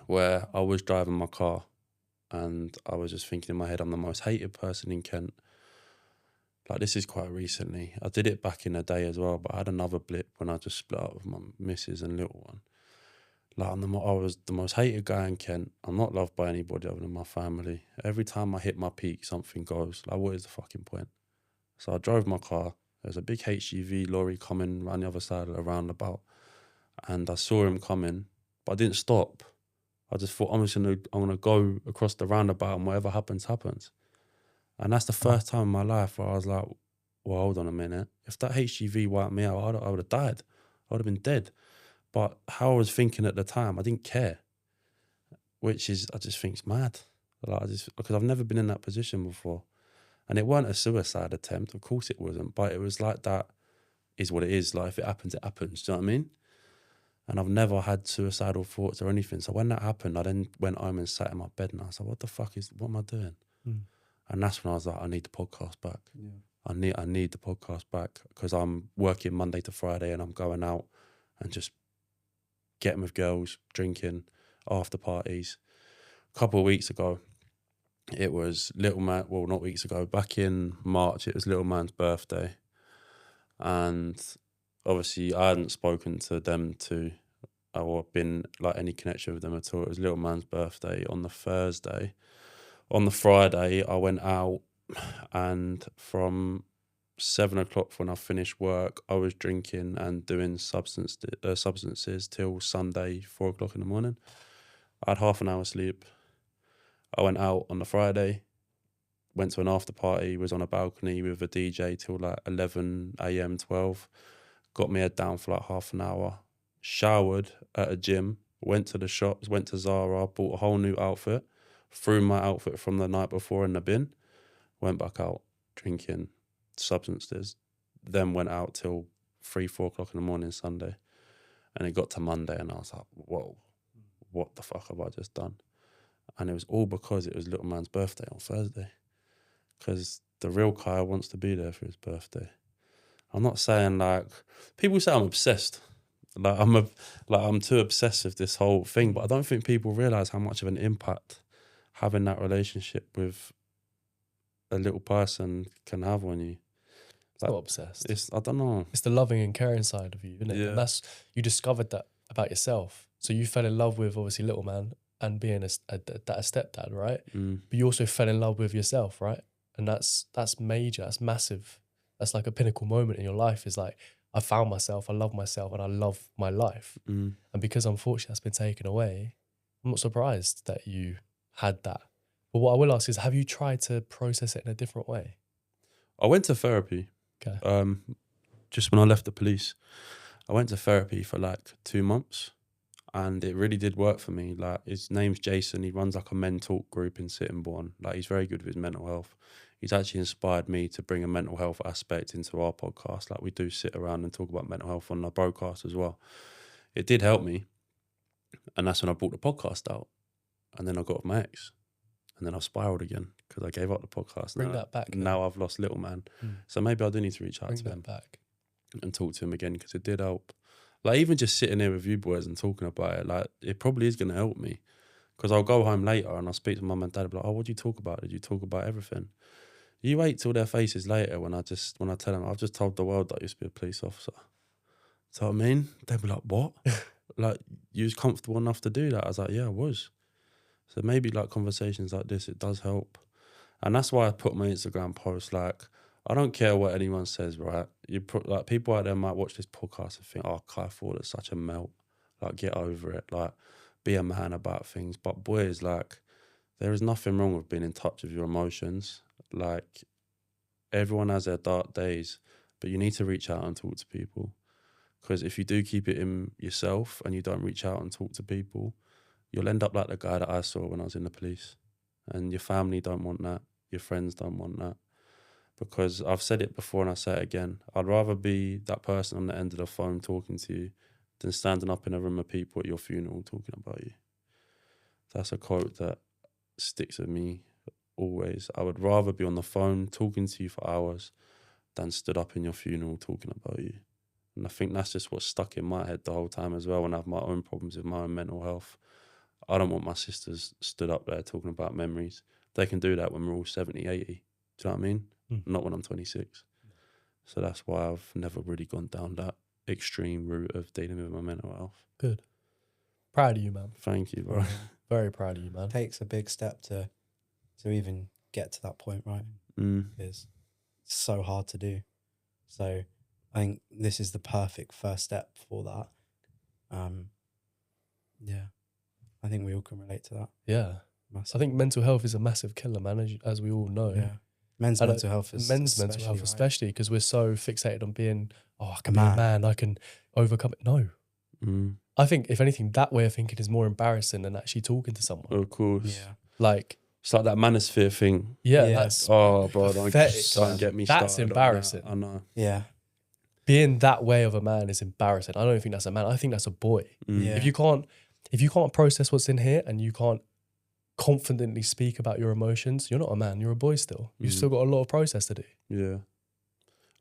where I was driving my car and I was just thinking in my head, I'm the most hated person in Kent. Like, this is quite recently. I did it back in the day as well, but I had another blip when I just split up with my missus and little one. Like, I was the most hated guy in Kent. I'm not loved by anybody other than my family. Every time I hit my peak, something goes. Like, what is the fucking point? So I drove my car. There's a big HGV lorry coming around the other side of the roundabout. And I saw him coming, but I didn't stop. I just thought, I'm gonna go across the roundabout and whatever happens, happens. And that's the first time in my life where I was like, well, hold on a minute. If that HGV wiped me out, I would have died. I would have been dead. But how I was thinking at the time, I didn't care. Which is, I just think it's mad. Like, because I've never been in that position before. And it weren't a suicide attempt. Of course it wasn't. But it was like, that is what it is. Like, if it happens, it happens. Do you know what I mean? And I've never had suicidal thoughts or anything. So when that happened, I then went home and sat in my bed and I was like, what am I doing? And that's when I was like, I need the podcast back. Yeah. I need the podcast back, because I'm working Monday to Friday and I'm going out and just getting with girls, drinking, after parties. A couple of weeks ago, it was not weeks ago, back in March, it was little man's birthday. And obviously I hadn't spoken to them or been like any connection with them at all. It was little man's birthday on the Thursday. On the Friday, I went out, and from 7 o'clock when I finished work, I was drinking and doing substances till Sunday, 4 o'clock in the morning. I had half an hour sleep. I went out on the Friday, went to an after party, was on a balcony with a DJ till like 11 a.m, 12. Got my head down for like half an hour, showered at a gym, went to the shops, went to Zara, bought a whole new outfit, threw my outfit from the night before in the bin, went back out drinking substances, then went out till 3-4 o'clock in the morning Sunday. And it got to Monday and I was like, whoa, what the fuck have I just done? And it was all because it was little man's birthday on Thursday. Because the real Kai wants to be there for his birthday. I'm not saying, like, people say I'm obsessed. Like, I'm too obsessed with this whole thing, but I don't think people realise how much of an impact having that relationship with a little person can have on you. It's not obsessed. I don't know. It's the loving and caring side of you, isn't it? Yeah. And you discovered that about yourself. So you fell in love with, obviously, little man and being a stepdad, right? But you also fell in love with yourself, right? And that's major. That's massive. That's like a pinnacle moment in your life. Is like, I found myself, I love myself, and I love my life. And because unfortunately that's been taken away, I'm not surprised that you had that. But what I will ask is, have you tried to process it in a different way? I went to therapy. Okay. Just when I left the police, I went to therapy for like 2 months, and it really did work for me. Like, his name's Jason. He runs like a men talk group in Sittingbourne. Like, he's very good with his mental health. He's actually inspired me to bring a mental health aspect into our podcast. Like, we do sit around and talk about mental health on the broadcast as well. It did help me. And that's when I brought the podcast out. And then I got with my ex. And then I spiraled again because I gave up the podcast. Bring that back. Now I've lost little man. So maybe I do need to reach out to him back and talk to him again, because it did help. Like, even just sitting here with you boys and talking about it, like, it probably is going to help me. Because I'll go home later and I'll speak to mum and dad and be like, oh, what did you talk about? Did you talk about everything? You wait till their faces later when I tell them, I've just told the world that I used to be a police officer. So, I mean, they'd be like, what? Like, you was comfortable enough to do that? I was like, yeah, I was. So maybe like conversations like this, it does help. And that's why I put my Instagram post, like, I don't care what anyone says, right? Like people out there might watch this podcast and think, "Oh, Kai Ford is such a melt." Like, get over it. Like, be a man about things. But boys, like, there is nothing wrong with being in touch with your emotions. Like, everyone has their dark days, but you need to reach out and talk to people. Because if you do keep it in yourself and you don't reach out and talk to people, you'll end up like the guy that I saw when I was in the police. And your family don't want that. Your friends don't want that. Because I've said it before and I say it again. I'd rather be that person on the end of the phone talking to you than standing up in a room of people at your funeral talking about you. That's a quote that sticks with me always. I would rather be on the phone talking to you for hours than stood up in your funeral talking about you. And I think that's just what's stuck in my head the whole time as well when I have my own problems with my own mental health. I don't want my sisters stood up there talking about memories. They can do that when we're all 70, 80. Do you know what I mean? Not when I'm 26. So that's why I've never really gone down that extreme route of dealing with my mental health. Good. Proud of you, man. Thank you, bro. Very proud of you, man. It takes a big step to even get to that point, right? It's so hard to do. So I think this is the perfect first step for that. Yeah, I think we all can relate to that. Yeah. Massive. I think mental health is a massive killer, man, as we all know. Yeah. Men's mental health especially because we're so fixated on being, I can be a man, I can overcome it. No. I think, if anything, that way of thinking is more embarrassing than actually talking to someone. Of course. Yeah. Like, it's like that manosphere thing. Yeah. That's bro, don't get me started. That's embarrassing. I know. Yeah. Being that way of a man is embarrassing. I don't think that's a man. I think that's a boy. Yeah. If you can't process what's in here and you can't confidently speak about your emotions, you're not a man, you're a boy still. You've still got a lot of process to do. Yeah.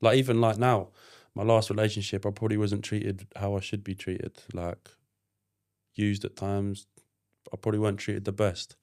Like, even like now, my last relationship, I probably wasn't treated how I should be treated. Like, used at times, I probably weren't treated the best.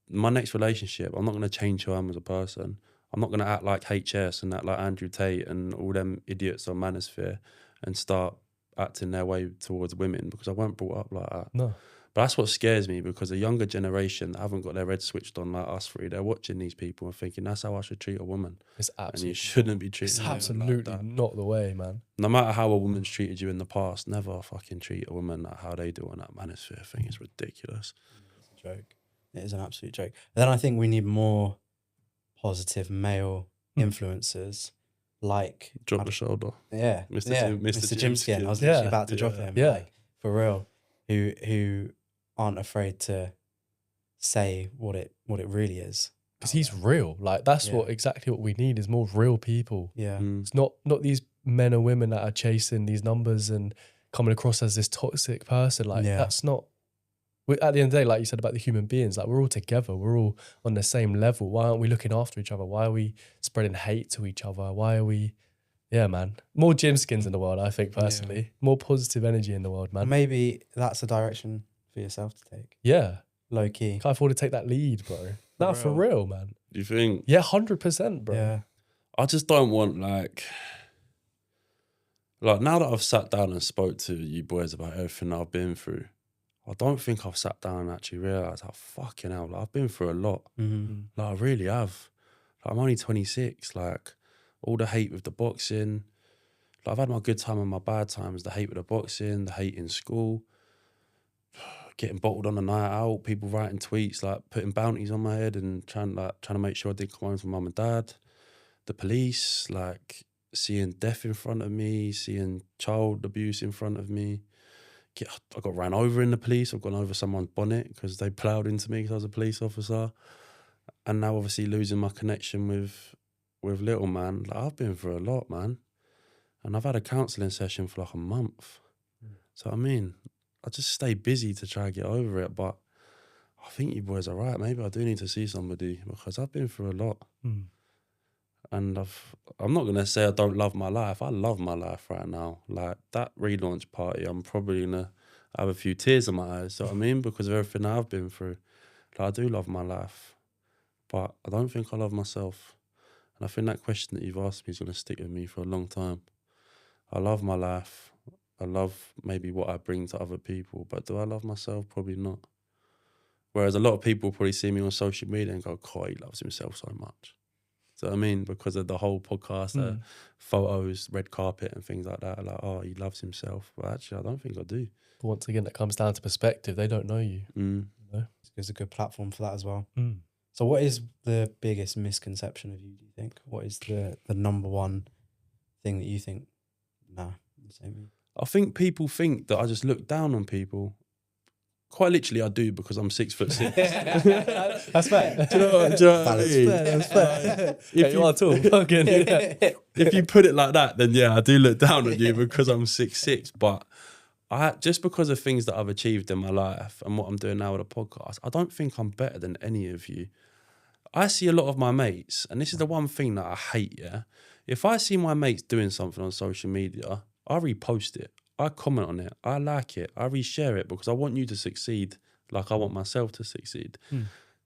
My next relationship, I'm not going to change who I am as a person. I'm not going to act like HS and act like Andrew Tate and all them idiots on Manosphere and start acting their way towards women, because I weren't brought up like that. No. But that's what scares me, because a younger generation that haven't got their head switched on like us three, they're watching these people and thinking that's how I should treat a woman. It's absolutely, and you shouldn't be treated. It's absolutely like not the way, man. No matter how a woman's treated you in the past, never fucking treat a woman like how they do on that Manosphere thing. It's ridiculous. It's a joke. It is an absolute joke. And then I think we need more positive male influencers, like drop the shoulder. Yeah, Mr. Jim Skin. I was literally about to drop him. Yeah, like, for real. Who aren't afraid to say what it really is, because he's real. Like, that's exactly what we need, is more real people. Yeah, it's not these men or women that are chasing these numbers and coming across as this toxic person. Like, that's not. At the end of the day, like you said about the human beings, like, we're all together, we're all on the same level. Why aren't we looking after each other? Why are we spreading hate to each other? Why are we? Yeah, man. More Jim Skins in the world, I think, personally. More positive energy in the world, man. Maybe that's a direction for yourself to take. Yeah. Low key. Can't afford to take that lead, bro. For real, man. Do you think? Yeah, 100%, bro. Yeah. I just don't want, like now that I've sat down and spoke to you boys about everything that I've been through, I don't think I've sat down and actually realised how fucking hell, like, I've been through a lot. Like, I really have. Like, I'm only 26. Like, all the hate with the boxing. Like, I've had my good time and my bad times. The hate with the boxing, the hate in school, getting bottled on a night out, people writing tweets, like, putting bounties on my head and trying to make sure I did come home to mum and dad. The police, like, seeing death in front of me, seeing child abuse in front of me. I got ran over in the police. I've gone over someone's bonnet because they ploughed into me because I was a police officer. And now, obviously, losing my connection with little man. Like, I've been through a lot, man. And I've had a counselling session for like a month. So, I mean, I just stay busy to try to get over it. But I think you boys are right. Maybe I do need to see somebody, because I've been through a lot. And I'm not going to say I don't love my life. I love my life right now. Like, that relaunch party, I'm probably going to have a few tears in my eyes, you know what I mean? Because of everything I've been through. Like, I do love my life, but I don't think I love myself. And I think that question that you've asked me is going to stick with me for a long time. I love my life. I love maybe what I bring to other people, but do I love myself? Probably not. Whereas a lot of people probably see me on social media and go, "God, he loves himself so much." So I mean, because of the whole podcast, photos, red carpet and things like that. Like, oh, he loves himself. Well, actually, I don't think I do. But once again, it comes down to perspective. They don't know you. You know? It's a good platform for that as well. So what is the biggest misconception of you, do you think? What is the number one thing that you think, nah, this ain't me? I think people think that I just look down on people. Quite literally, I do, because I'm 6'6". That's fair. Do you know what I mean? That's fair. If You are tall. Fucking, yeah. If you put it like that, then yeah, I do look down on you because I'm 6'6". But just because of things that I've achieved in my life and what I'm doing now with a podcast, I don't think I'm better than any of you. I see a lot of my mates, and this is the one thing that I hate, yeah? If I see my mates doing something on social media, I repost it. I comment on it. I like it. I reshare it because I want you to succeed like I want myself to succeed.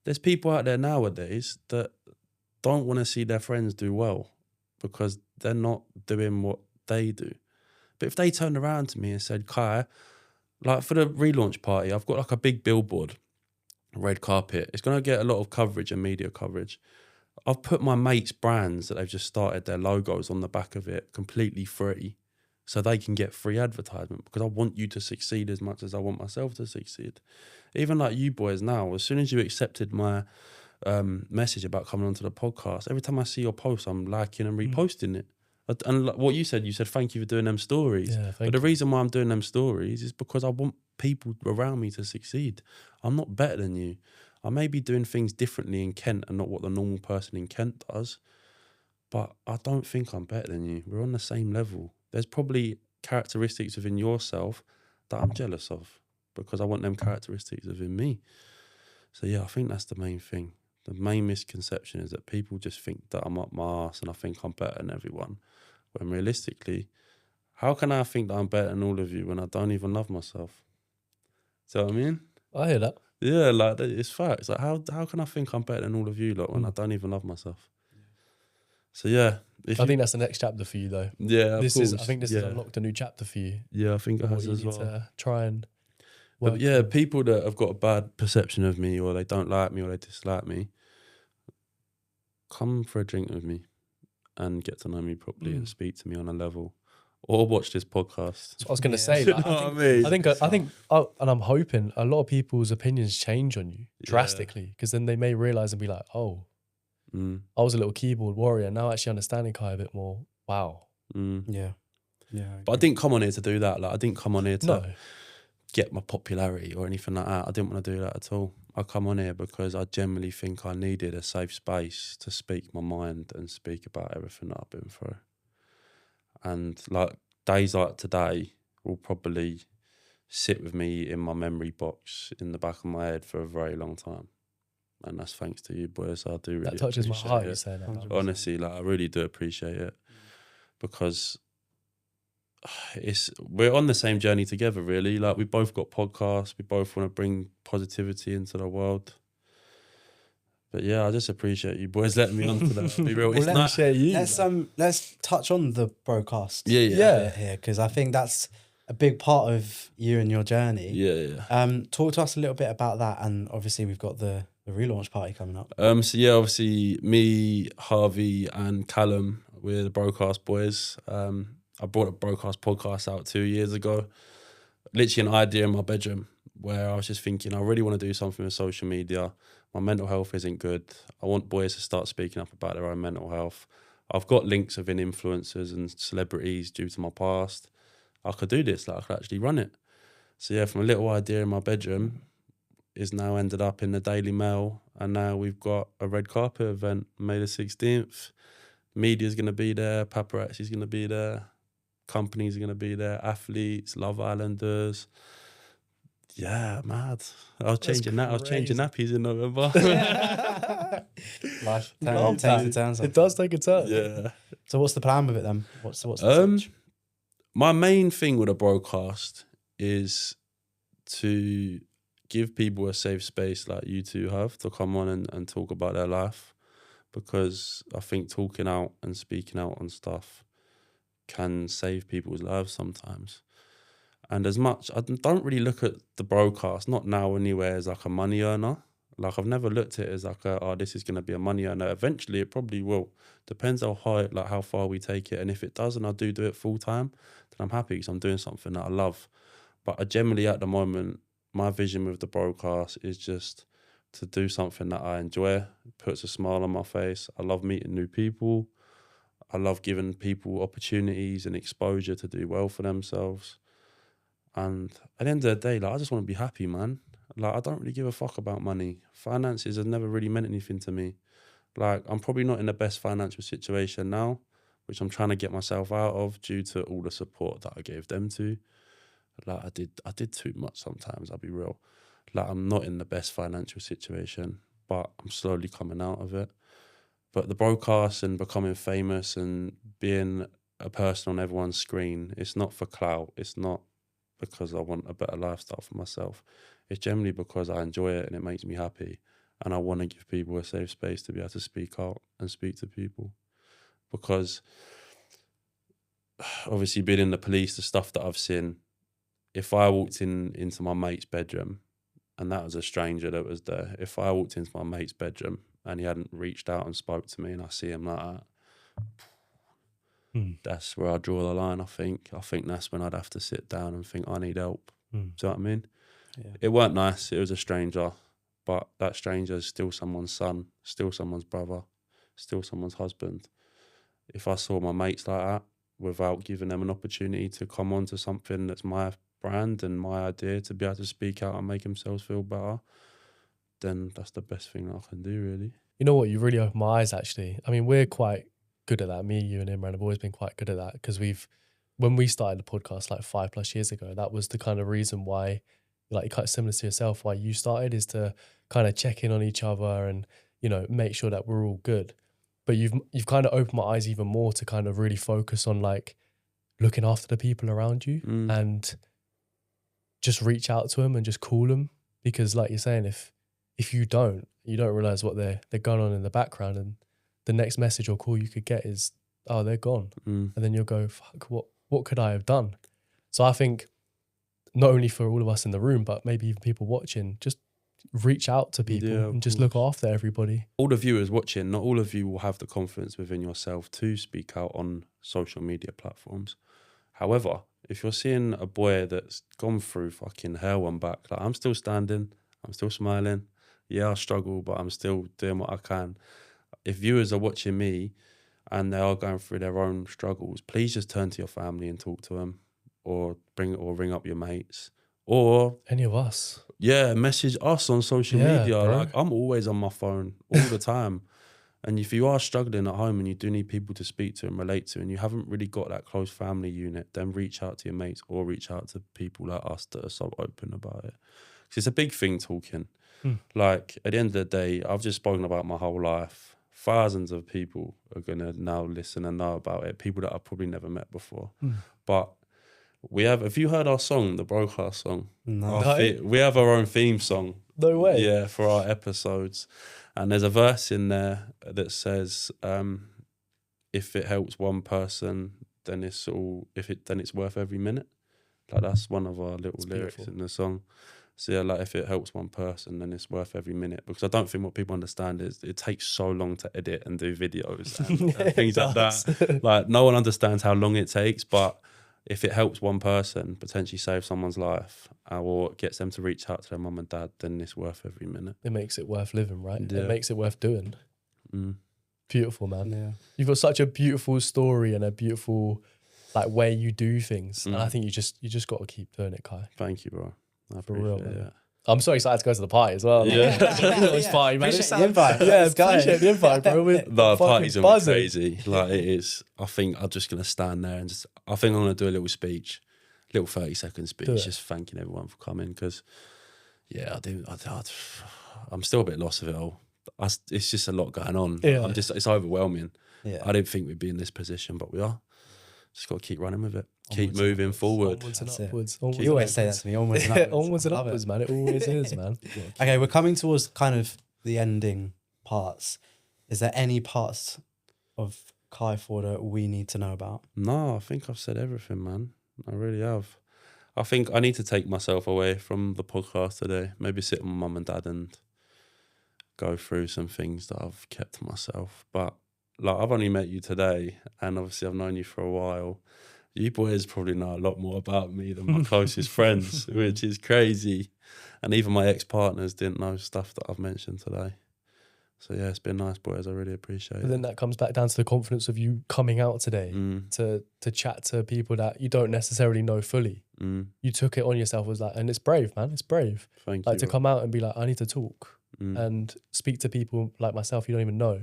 There's people out there nowadays that don't want to see their friends do well because they're not doing what they do. But if they turned around to me and said, Kai, like for the relaunch party, I've got like a big billboard, red carpet. It's going to get a lot of coverage and media coverage. I've put my mates' brands that they've just started, their logos on the back of it, completely free, so they can get free advertisement because I want you to succeed as much as I want myself to succeed. Even like you boys now, as soon as you accepted my message about coming onto the podcast, every time I see your post, I'm liking and reposting it. And like what you said thank you for doing them stories. Yeah, but the reason why I'm doing them stories is because I want people around me to succeed. I'm not better than you. I may be doing things differently in Kent and not what the normal person in Kent does, but I don't think I'm better than you. We're on the same level. There's probably characteristics within yourself that I'm jealous of because I want them characteristics within me. So yeah, I think that's the main thing. The main misconception is that people just think that I'm up my arse and I think I'm better than everyone. When realistically, how can I think that I'm better than all of you when I don't even love myself? Do you know what I mean? I hear that. Yeah, like it's facts. Like how can I think I'm better than all of you lot when I don't even love myself? So yeah, I think that's the next chapter for you, though. Yeah, I think this has unlocked a new chapter for you. Yeah, I think it has you as well. To try and. But yeah, people that have got a bad perception of me, or they don't like me, or they dislike me, come for a drink with me and get to know me properly and speak to me on a level, or watch this podcast. That's what I was going to say. Like, I think, and I'm hoping a lot of people's opinions change on you drastically, because then they may realize and be like, oh, I was a little keyboard warrior. Now actually understanding Kai a bit more. Wow. Yeah. But I didn't come on here to do that. Like I didn't come on here to get my popularity or anything like that. I didn't want to do that at all. I come on here because I generally think I needed a safe space to speak my mind and speak about everything that I've been through. And like days like today will probably sit with me in my memory box in the back of my head for a very long time. And that's thanks to you boys. I do really that touches my heart, you saying that. Honestly, like I really do appreciate it because we're on the same journey together, really. Like we both got podcasts, we both want to bring positivity into the world. But yeah, I just appreciate you boys letting me onto that. Be real. Well, let me share you. Let's touch on the broadcast. Yeah. Here, because I think that's a big part of you and your journey. Yeah. Talk to us a little bit about that, and obviously we've got the relaunch party coming up. So yeah, obviously me, Harvey, and Callum, we're the Broadcast boys. I brought a Broadcast podcast out 2 years ago. Literally an idea in my bedroom where I was just thinking, I really want to do something with social media. My mental health isn't good. I want boys to start speaking up about their own mental health. I've got links within influencers and celebrities due to my past. I could do this, like I could actually run it. So yeah, from a little idea in my bedroom, is now ended up in the Daily Mail, and now we've got a red carpet event, May the 16th. Media's going to be there, paparazzi's going to be there, companies are going to be there, athletes, Love Islanders. Yeah, mad. I was changing nappies in November. Life takes a turn. It does take a turn. Yeah. So what's the plan with it then? What's the pitch? My main thing with a broadcast is to give people a safe space like you two have to come on and talk about their life, because I think talking out and speaking out on stuff can save people's lives sometimes. And as much, I don't really look at the broadcast, not now anyway, as like a money earner. Like, I've never looked at it as like, this is going to be a money earner. Eventually, it probably will. Depends how high, like how far we take it. And if it does, and I do it full time, then I'm happy because I'm doing something that I love. But generally, at the moment, my vision with the broadcast is just to do something that I enjoy, puts a smile on my face. I love meeting new people. I love giving people opportunities and exposure to do well for themselves. And at the end of the day, like, I just want to be happy, man. Like, I don't really give a fuck about money. Finances have never really meant anything to me. Like, I'm probably not in the best financial situation now, which I'm trying to get myself out of due to all the support that I gave them to. Like, I did too much sometimes, I'll be real. Like, I'm not in the best financial situation, but I'm slowly coming out of it. But the broadcast and becoming famous and being a person on everyone's screen, it's not for clout. It's not because I want a better lifestyle for myself. It's generally because I enjoy it and it makes me happy. And I want to give people a safe space to be able to speak out and speak to people. Because obviously being in the police, the stuff that I've seen, if I walked into my mate's bedroom and that was a stranger that was there, if I walked into my mate's bedroom and he hadn't reached out and spoke to me and I see him like that, that's where I draw the line, I think. I think that's when I'd have to sit down and think, I need help. Do you know what I mean? Yeah. It weren't nice. It was a stranger. But that stranger is still someone's son, still someone's brother, still someone's husband. If I saw my mates like that, without giving them an opportunity to come on to something that's my brand and my idea, to be able to speak out and make themselves feel better, then that's the best thing I can do, really. You know what? You really opened my eyes, actually. I mean, we're quite good at that. Me, you and Imran have always been quite good at that because when we started the podcast like 5+ years ago, that was the kind of reason why, like, quite similar to yourself, why you started, is to kind of check in on each other and, you know, make sure that we're all good. But you've kind of opened my eyes even more to kind of really focus on like looking after the people around you and just reach out to them and just call them, because like you're saying, if you don't realize what they're going on in the background, and the next message or call you could get is, oh, they're gone. And then you'll go, fuck, what could I have done? So I think not only for all of us in the room, but maybe even people watching, just reach out to people and just look after everybody. All the viewers watching, not all of you will have the confidence within yourself to speak out on social media platforms. However, if you're seeing a boy that's gone through fucking hell and back, like, I'm still standing, I'm still smiling. Yeah, I struggle, but I'm still doing what I can. If viewers are watching me and they are going through their own struggles, please just turn to your family and talk to them, or ring up your mates, or any of us. Yeah, message us on social media. Bro. Like, I'm always on my phone all the time. And if you are struggling at home and you do need people to speak to and relate to, and you haven't really got that close family unit, then reach out to your mates or reach out to people like us that are so open about it. Because it's a big thing talking. Like, at the end of the day, I've just spoken about my whole life. Thousands of people are going to now listen and know about it. People that I've probably never met before. But have you heard our song, the Broadcast song? No. We have our own theme song. No way. Yeah, for our episodes. And there's a verse in there that says, if it helps one person, then it's worth every minute. Like, that's one of our little lyrics in the song. So yeah, like, if it helps one person, then it's worth every minute. Because I don't think what people understand is it takes so long to edit and do videos and things like that. Like, no one understands how long it takes, but if it helps one person, potentially save someone's life, or gets them to reach out to their mum and dad, then it's worth every minute. It makes it worth living, right? Yeah. It makes it worth doing. Mm. Beautiful, man. Yeah. You've got such a beautiful story and a beautiful like way you do things. And I think you just got to keep doing it, Kai. Thank you, bro. For real, man. I'm so excited to go to the party as well. Yeah. It's party, man. Appreciate the invite. Yeah, appreciate the invite, bro. The party's gonna be crazy. Like, it is. I think I'm just gonna stand there and I think I'm gonna do a little speech, little 30-second speech, just thanking everyone for coming. Because, yeah, I'm still a bit lost of it all. It's just a lot going on. Yeah. It's overwhelming. Yeah. I didn't think we'd be in this position, but we are. Just got to keep running with it. Keep moving forward. Onwards and upwards. You always say that to me, onwards and upwards. Onwards and upwards, man. It always is, man. Okay, we're coming towards kind of the ending parts. Is there any parts of Kai Forder we need to know about? No, I think I've said everything, man. I really have. I think I need to take myself away from the podcast today. Maybe sit with my mum and dad and go through some things that I've kept to myself. But like, I've only met you today, and obviously I've known you for a while. You boys probably know a lot more about me than my closest friends, which is crazy. And even my ex-partners didn't know stuff that I've mentioned today. So yeah, it's been nice, boys. I really appreciate it. But then that comes back down to the confidence of you coming out today to chat to people that you don't necessarily know fully. You took it on yourself, was like, and it's brave, man. It's brave. Thank you. you. To come out and be like, I need to talk and speak to people like myself you don't even know.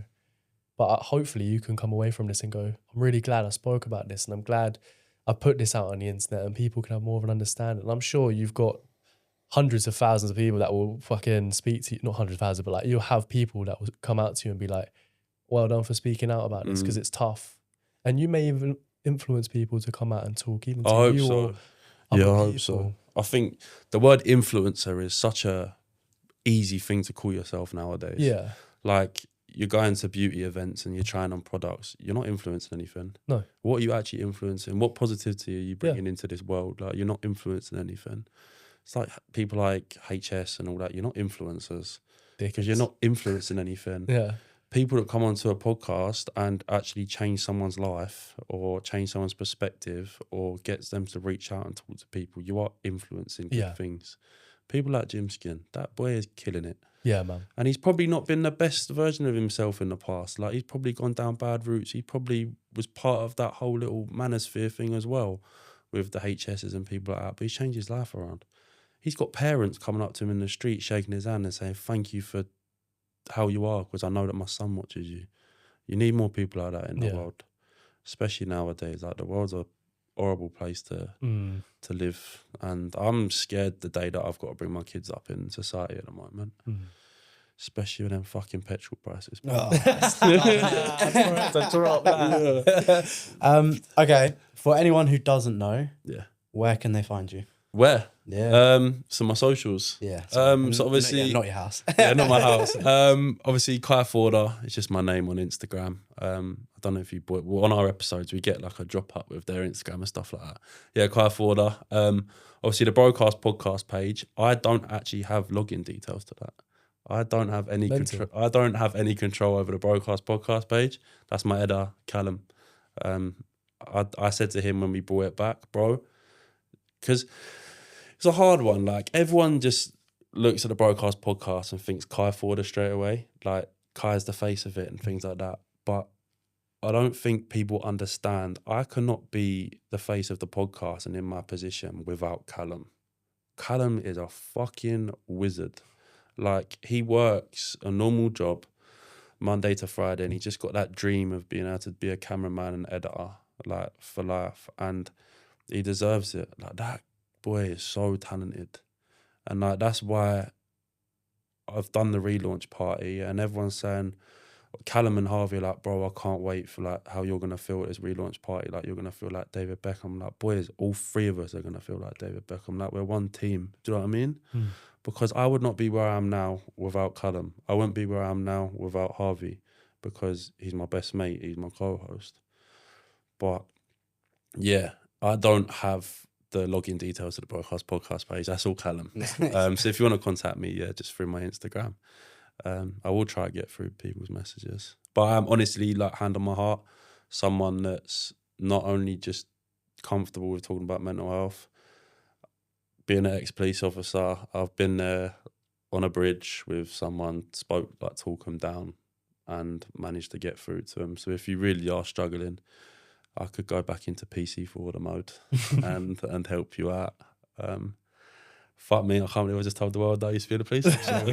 But hopefully you can come away from this and go, I'm really glad I spoke about this, and I'm glad I put this out on the internet, and people can have more of an understanding. And I'm sure you've got hundreds of thousands of people that will fucking speak to you, not hundreds of thousands, but like you'll have people that will come out to you and be like, well done for speaking out about this, because it's tough. And you may even influence people to come out and talk, even to you so. or other I people. hope so. I think the word influencer is such a easy thing to call yourself nowadays. Yeah. Like, you're going to beauty events and you're trying on products. You're not influencing anything. No. What are you actually influencing? What positivity are you bringing into this world? Like, you're not influencing anything. It's like people like HS and all that. You're not influencers because you're not influencing anything. Yeah. People that come onto a podcast and actually change someone's life or change someone's perspective or gets them to reach out and talk to people, you are influencing good things. People like Jim Skin, that boy is killing it. Yeah, man. And he's probably not been the best version of himself in the past. Like, he's probably gone down bad routes. He probably was part of that whole little manosphere thing as well with the HSs and people like that. But he's changed his life around. He's got parents coming up to him in the street, shaking his hand and saying, thank you for how you are, because I know that my son watches you. You need more people like that in the world, especially nowadays. Like, the world's a horrible place to live, and I'm scared the day that I've got to bring my kids up in society at the moment, especially with them fucking petrol prices. Okay, for anyone who doesn't know, where can they find you? Where? Yeah. So my socials. Yeah. So obviously not your house. yeah, not my house. Obviously Kai Forder. It's just my name on Instagram. I don't know if you bought. Well, on our episodes we get like a drop up with their Instagram and stuff like that. Yeah, Kai Forder. Obviously the Broadcast podcast page. I don't actually have login details to that. I don't have any control. I don't have any control over the Broadcast podcast page. That's my editor, Callum. I said to him when we brought it back, bro, because it's a hard one. Like, everyone just looks at the Broadcast podcast and thinks Kai Forder straight away. Like, Kai's the face of it and things like that. But I don't think people understand. I cannot be the face of the podcast and in my position without Callum. Callum is a fucking wizard. Like, he works a normal job Monday to Friday, and he just got that dream of being able to be a cameraman and editor, like, for life. And he deserves it. Like, that boy is so talented. And like, that's why I've done the relaunch party, and everyone's saying, Callum and Harvey are like, bro, I can't wait for like how you're gonna feel at this relaunch party. Like, you're gonna feel like David Beckham. Like, boys, all three of us are gonna feel like David Beckham. Like, we're one team. Do you know what I mean? Because I would not be where I am now without Callum. I wouldn't be where I am now without Harvey, because he's my best mate. He's my co-host. But yeah, I don't have the login details to the Broadcast podcast page. That's all Callum. So if you want to contact me, just through my Instagram. I will try to get through people's messages. But I'm honestly, like, hand on my heart, someone that's not only just comfortable with talking about mental health. Being an ex-police officer, I've been there on a bridge with someone, talk them down and managed to get through to them. So if you really are struggling, I could go back into PC Forwarder mode and help you out. Fuck me, I can't believe I just told the world that I used to be in the police officer.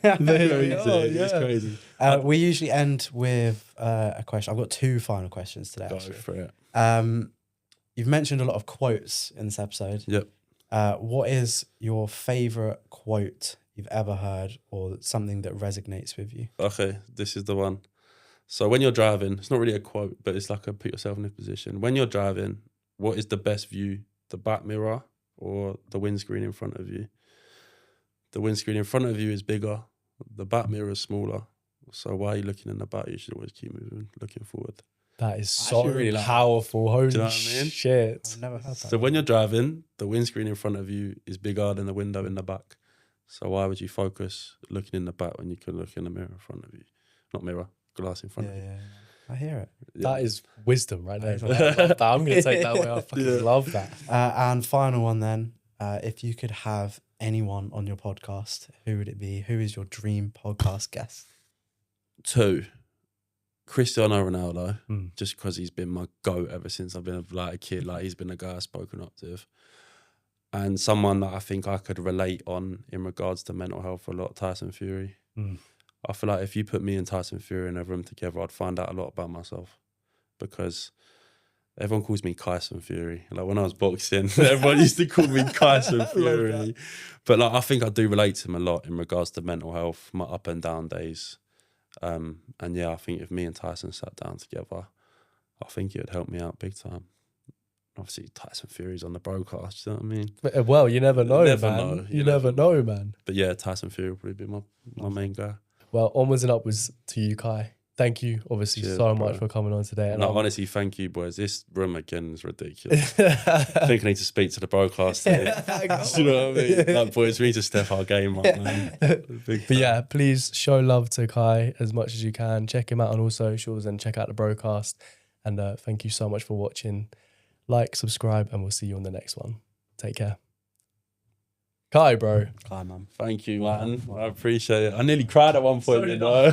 It's crazy. We usually end with a question. I've got two final questions today. Go for it. You've mentioned a lot of quotes in this episode. Yep. What is your favourite quote you've ever heard, or something that resonates with you? Okay, this is the one. So when you're driving, it's not really a quote, but it's like a put yourself in a position. When you're driving, what is the best view? The back mirror or the windscreen in front of you? The windscreen in front of you is bigger. The back mirror is smaller. So while you're looking in the back, you should always keep moving, looking forward. That is so really powerful. Holy Do you know what I mean? shit. I've never heard that. So when you're driving, the windscreen in front of you is bigger than the window in the back. So why would you focus looking in the back when you can look in the mirror in front of you? Not mirror, glass in front of you. Yeah. I hear it. Yeah. That is wisdom right there. I love that. I'm going to take that away. I fucking love that. And final one then. If you could have anyone on your podcast, who would it be? Who is your dream podcast guest? 2, Cristiano Ronaldo, just because he's been my GOAT ever since I've been like a kid. Like, he's been a guy I've spoken up to. And someone that I think I could relate on in regards to mental health a lot, Tyson Fury. I feel like if you put me and Tyson Fury in a room together, I'd find out a lot about myself, because everyone calls me Kyson Fury. Like, when I was boxing, everyone used to call me Kyson Fury. But like, I think I do relate to him a lot in regards to mental health, my up and down days. And yeah, I think if me and Tyson sat down together, I think it would help me out big time. Obviously, Tyson Fury's on the broadcast, you know what I mean? But, well, you never know, man. You never know, man. But yeah, Tyson Fury would probably be my main guy. Well, onwards and upwards to you, Kai. Thank you, obviously, much for coming on today. And honestly, thank you, boys. This room again is ridiculous. I think I need to speak to the broadcast. You know what I mean? Like, boys, we need to step our game up, man. But yeah, please show love to Kai as much as you can. Check him out on all socials and check out the broadcast. And thank you so much for watching. Like, subscribe, and we'll see you on the next one. Take care. Kai, bro. Kai, man. Thank you, man. I appreciate it. I nearly cried at one point, you know.